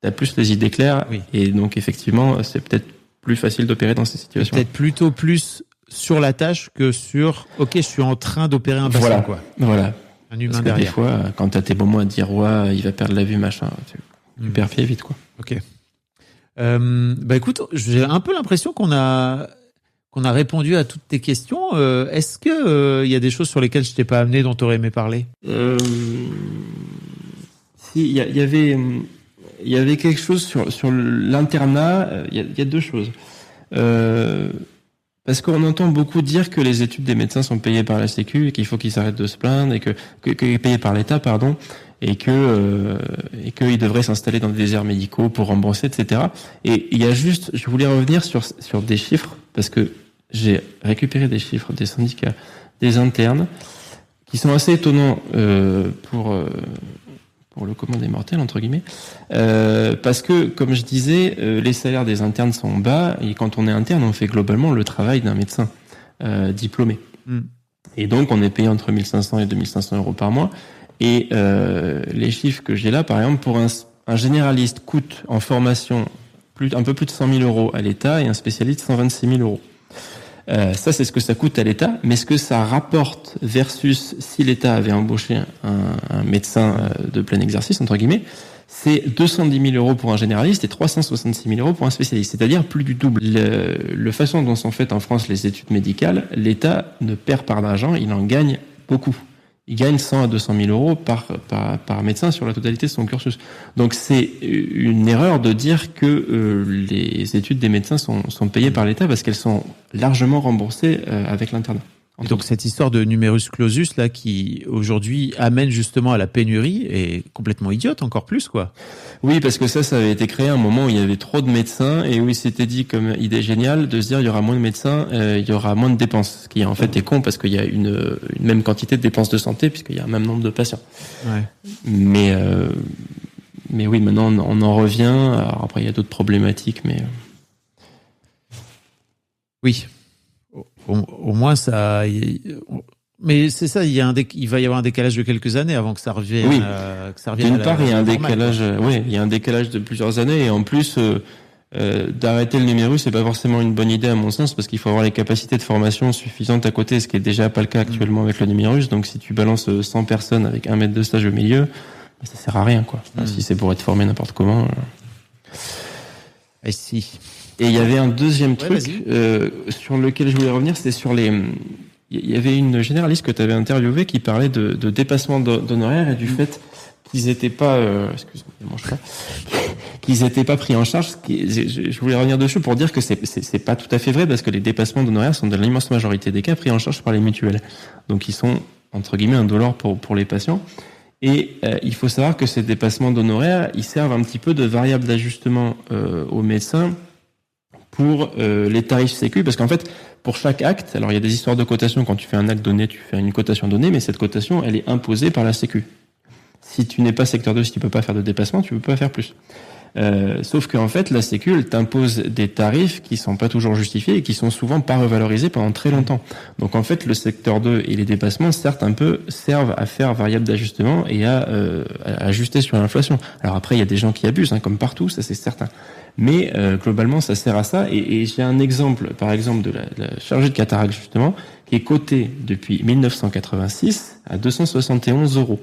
as plus les idées claires, et donc effectivement c'est peut-être plus facile d'opérer dans ces situations. Peut-être plutôt plus sur la tâche que sur je suis en train d'opérer un patient, Voilà. Un humain parce que derrière. des fois quand t'as tes moments à te dire il va perdre la vue machin, tu perds pied vite, quoi. Ok. Écoute, j'ai un peu l'impression qu'on a répondu à toutes tes questions. Est-ce que y a des choses sur lesquelles je t'ai pas amené, dont tu aurais aimé parler? Si, il y avait quelque chose sur l'internat. Il y a deux choses. Parce qu'on entend beaucoup dire que les études des médecins sont payées par la Sécu, et qu'il faut qu'ils s'arrêtent de se plaindre, et que payées par l'État, pardon, et qu'ils devraient s'installer dans des déserts médicaux pour rembourser, etc. Et il y a juste, je voulais revenir sur des chiffres, parce que j'ai récupéré des chiffres des syndicats, des internes, qui sont assez étonnants pour le commun des mortels, entre guillemets, parce que, comme je disais, les salaires des internes sont bas, et quand on est interne, on fait globalement le travail d'un médecin diplômé. Et donc, on est payé entre 1500 et 2500 euros par mois. Et les chiffres que j'ai là, par exemple, pour un généraliste coûte en formation un peu plus de 100 000 euros à l'État, et un spécialiste 126 000 euros. Ça, c'est ce que ça coûte à l'État, mais ce que ça rapporte versus si l'État avait embauché un médecin de plein exercice, entre guillemets, c'est 210 000 euros pour un généraliste et 366 000 euros pour un spécialiste, c'est-à-dire plus du double. La façon dont sont faites en France les études médicales, l'État ne perd pas d'argent, il en gagne beaucoup. Il gagne 100 à 200 000 euros par médecin sur la totalité de son cursus. Donc c'est une erreur de dire que les études des médecins sont payées par l'État, parce qu'elles sont largement remboursées avec l'internat. Donc cette histoire de numerus clausus là, qui aujourd'hui amène justement à la pénurie, est complètement idiote, encore plus, quoi. Oui, parce que ça avait été créé à un moment où il y avait trop de médecins, et où il s'était dit comme idée géniale de se dire il y aura moins de médecins, il y aura moins de dépenses, ce qui en fait est con, parce qu'il y a une même quantité de dépenses de santé, puisqu'il y a un même nombre de patients. Ouais. Mais oui, maintenant on en revient. Alors après il y a d'autres problématiques, mais oui. Au moins ça, mais c'est ça. Il va y avoir un décalage de quelques années avant que ça revienne. Oui. D'une part, il y a un décalage. Il y a un décalage de plusieurs années, et en plus d'arrêter le numérus, c'est pas forcément une bonne idée à mon sens, parce qu'il faut avoir les capacités de formation suffisantes à côté, ce qui est déjà pas le cas actuellement avec le numérus. Donc si tu balances 100 personnes avec 1 mètre de stage au milieu, ça sert à rien, quoi. Si c'est pour être formé n'importe comment. Et si. Et il y avait un deuxième truc sur lequel je voulais revenir, c'était sur il y avait une généraliste que tu avais interviewée qui parlait de dépassement d'honoraires, et du fait qu'ils n'étaient pas, qu'ils n'étaient pas pris en charge. Je voulais revenir dessus pour dire que c'est pas tout à fait vrai, parce que les dépassements d'honoraires sont dans l'immense majorité des cas pris en charge par les mutuelles. Donc ils sont entre guillemets indolores pour les patients. Et il faut savoir que ces dépassements d'honoraires, ils servent un petit peu de variable d'ajustement aux médecins pour les tarifs sécu, parce qu'en fait, pour chaque acte, alors il y a des histoires de cotation, quand tu fais un acte donné, tu fais une cotation donnée, mais cette cotation, elle est imposée par la sécu. Si tu n'es pas secteur 2, si tu peux pas faire de dépassement, tu peux pas faire plus. Sauf qu'en fait, la Sécu, elle t'impose des tarifs qui sont pas toujours justifiés et qui sont souvent pas revalorisés pendant très longtemps. Donc en fait, le secteur 2 et les dépassements, certes, servent à faire variable d'ajustement et à ajuster sur l'inflation. Alors après, il y a des gens qui abusent, comme partout, ça c'est certain. Mais globalement, ça sert à ça. Et j'ai un exemple, par exemple, de la chargée de cataracte, justement, qui est cotée depuis 1986 à 271 €.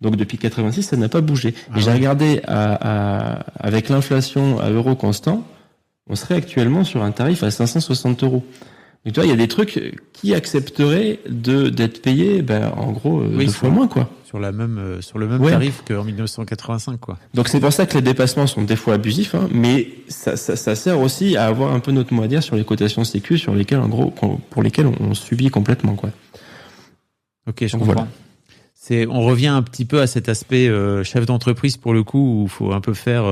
Donc depuis 86, ça n'a pas bougé. Et j'ai regardé avec l'inflation à euro constant, on serait actuellement sur un tarif à 560 €. Donc tu vois, il y a des trucs qui accepteraient d'être payés, en gros, 2 fois moins, quoi. Sur le même tarif qu'en 1985, quoi. Donc c'est pour ça que les dépassements sont des fois abusifs, mais ça sert aussi à avoir un peu notre mot à dire sur les cotations sécu, sur lesquelles, en gros, pour lesquelles on subit complètement, quoi. Ok, je comprends. Voilà. On revient un petit peu à cet aspect chef d'entreprise pour le coup où il faut un peu faire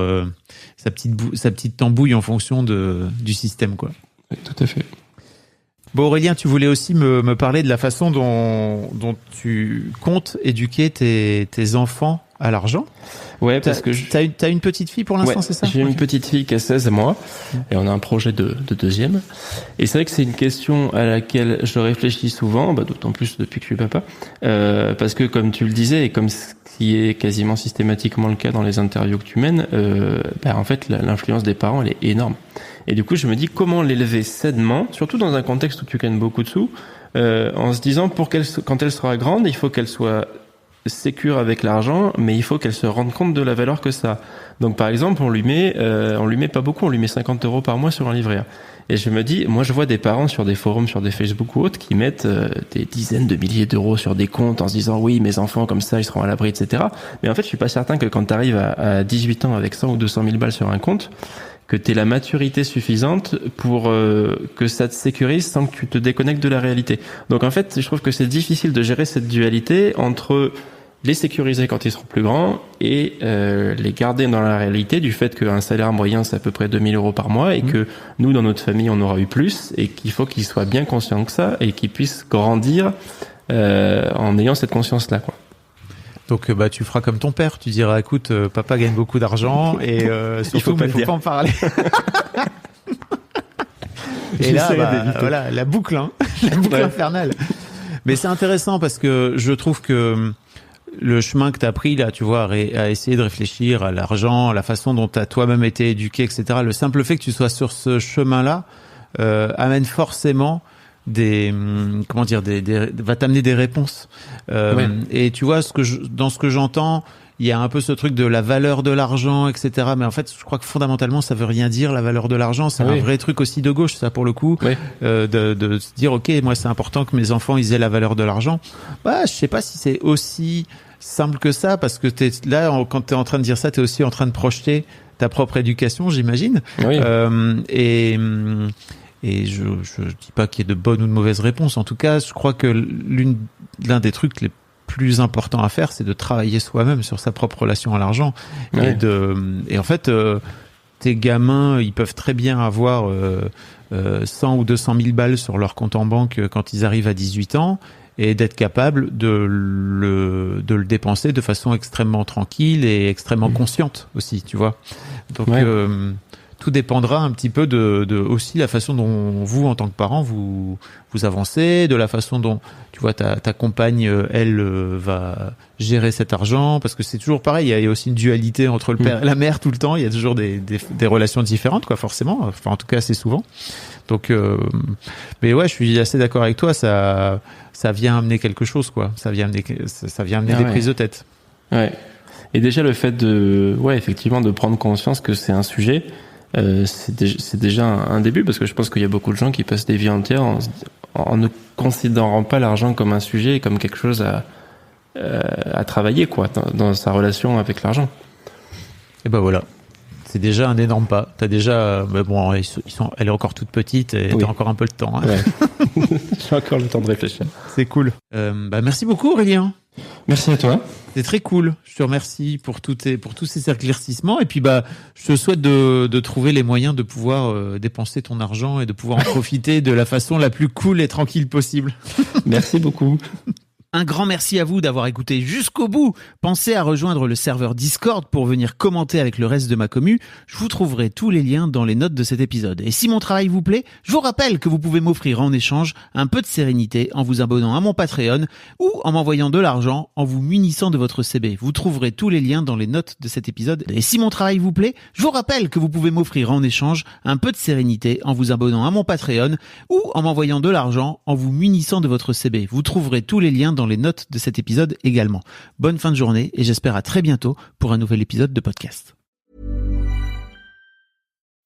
sa petite tambouille en fonction du système, quoi. Oui, tout à fait. Bon, Aurélien, tu voulais aussi me parler de la façon dont tu comptes éduquer tes enfants à l'argent. Ouais, parce que t'as une petite fille pour l'instant, c'est ça? J'ai une petite fille qui a 16 mois et on a un projet de deuxième. Et c'est vrai que c'est une question à laquelle je réfléchis souvent, d'autant plus depuis que je suis papa, parce que comme tu le disais et comme ce qui est quasiment systématiquement le cas dans les interviews que tu mènes, en fait l'influence des parents elle est énorme. Et du coup je me dis comment l'élever sainement, surtout dans un contexte où tu gagnes beaucoup de sous, en se disant quand elle sera grande, il faut qu'elle soit sécure avec l'argent, mais il faut qu'elle se rende compte de la valeur que ça a. Donc par exemple, on lui met pas beaucoup, on lui met 50 € par mois sur un livret A. Et je me dis, moi je vois des parents sur des forums, sur des Facebook ou autres, qui mettent des dizaines de milliers d'euros sur des comptes en se disant oui, mes enfants comme ça, ils seront à l'abri, etc. Mais en fait, je suis pas certain que quand tu arrives à 18 ans avec 100 ou 200 000 balles sur un compte, que tu aies la maturité suffisante pour que ça te sécurise sans que tu te déconnectes de la réalité. Donc en fait, je trouve que c'est difficile de gérer cette dualité entre les sécuriser quand ils seront plus grands et les garder dans la réalité du fait qu'un salaire moyen c'est à peu près 2 000 € par mois et que nous dans notre famille on aura eu plus et qu'il faut qu'ils soient bien conscients que ça et qu'ils puissent grandir en ayant cette conscience-là, quoi. Donc tu feras comme ton père, tu diras écoute papa gagne beaucoup d'argent et surtout il faut pas en parler. Et là voilà la boucle infernale. Mais c'est intéressant parce que je trouve que le chemin que tu as pris là, tu vois, à essayer de réfléchir à l'argent, la façon dont tu as toi-même été éduqué, etc. Le simple fait que tu sois sur ce chemin-là amène forcément va t'amener des réponses. Et tu vois, dans ce que j'entends, il y a un peu ce truc de la valeur de l'argent, etc. Mais en fait, je crois que fondamentalement, ça veut rien dire, la valeur de l'argent. C'est un vrai truc aussi de gauche, ça, pour le coup. De se dire, OK, moi, c'est important que mes enfants, ils aient la valeur de l'argent. Je sais pas si c'est aussi simple que ça, parce que quand t'es en train de dire ça, t'es aussi en train de projeter ta propre éducation, j'imagine. Oui. Et je dis pas qu'il y ait de bonnes ou de mauvaises réponses. En tout cas, je crois que l'un des trucs les plus importants à faire, c'est de travailler soi-même sur sa propre relation à l'argent. Ouais. Et en fait, tes gamins, ils peuvent très bien avoir 100 ou 200 000 balles sur leur compte en banque quand ils arrivent à 18 ans et d'être capable de le dépenser de façon extrêmement tranquille et extrêmement consciente aussi, tu vois. Donc, tout dépendra un petit peu de aussi la façon dont vous, en tant que parents, vous avancez, de la façon dont, tu vois, ta compagne, elle, va gérer cet argent, parce que c'est toujours pareil, il y a aussi une dualité entre le père et la mère tout le temps, il y a toujours des relations différentes, quoi, forcément, enfin, en tout cas, assez souvent. Donc, mais ouais, je suis assez d'accord avec toi, ça vient amener quelque chose, quoi. Ça vient amener des prises de tête. Ouais. Et déjà, le fait effectivement, de prendre conscience que c'est un sujet, c'est déjà un début, parce que je pense qu'il y a beaucoup de gens qui passent des vies entières en ne considérant pas l'argent comme un sujet, comme quelque chose à travailler, quoi, dans sa relation avec l'argent. Et ben voilà, c'est déjà un énorme pas. T'as déjà, bon, elle est encore toute petite et t'as encore un peu le temps. Hein. Ouais. J'ai encore le temps de réfléchir. C'est cool. Merci beaucoup, Aurélien. Merci à toi. C'est très cool. Je te remercie pour tous ces éclaircissements. Et puis, je te souhaite de trouver les moyens de pouvoir dépenser ton argent et de pouvoir en profiter de la façon la plus cool et tranquille possible. Merci beaucoup. Un grand merci à vous d'avoir écouté jusqu'au bout. Pensez à rejoindre le serveur Discord pour venir commenter avec le reste de ma commu. Je vous trouverai tous les liens dans les notes de cet épisode. Et si mon travail vous plaît, je vous rappelle que vous pouvez m'offrir en échange un peu de sérénité en vous abonnant à mon Patreon ou en m'envoyant de l'argent en vous munissant de votre CB. Vous trouverez tous les liens dans les notes de cet épisode. Et si mon travail vous plaît, je vous rappelle que vous pouvez m'offrir en échange un peu de sérénité en vous abonnant à mon Patreon ou en m'envoyant de l'argent en vous munissant de votre CB. Vous trouverez tous les liens dans les notes de cet épisode également. Bonne fin de journée et j'espère à très bientôt pour un nouvel épisode de podcast.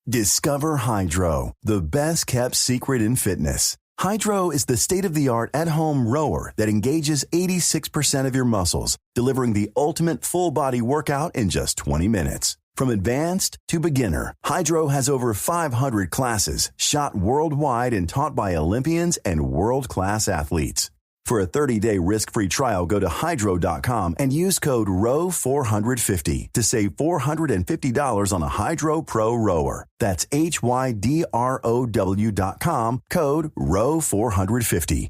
Discover Hydro, the best kept secret in fitness. Hydro is the state-of-the-art at-home rower that engages 86% of your muscles, delivering the ultimate full-body workout in just 20 minutes. From advanced to beginner, Hydro has over 500 classes shot worldwide and taught by Olympians and world-class athletes. For a 30-day risk-free trial, go to Hydro.com and use code ROW450 to save $450 on a Hydro Pro rower. That's HYDROW.com, code ROW450.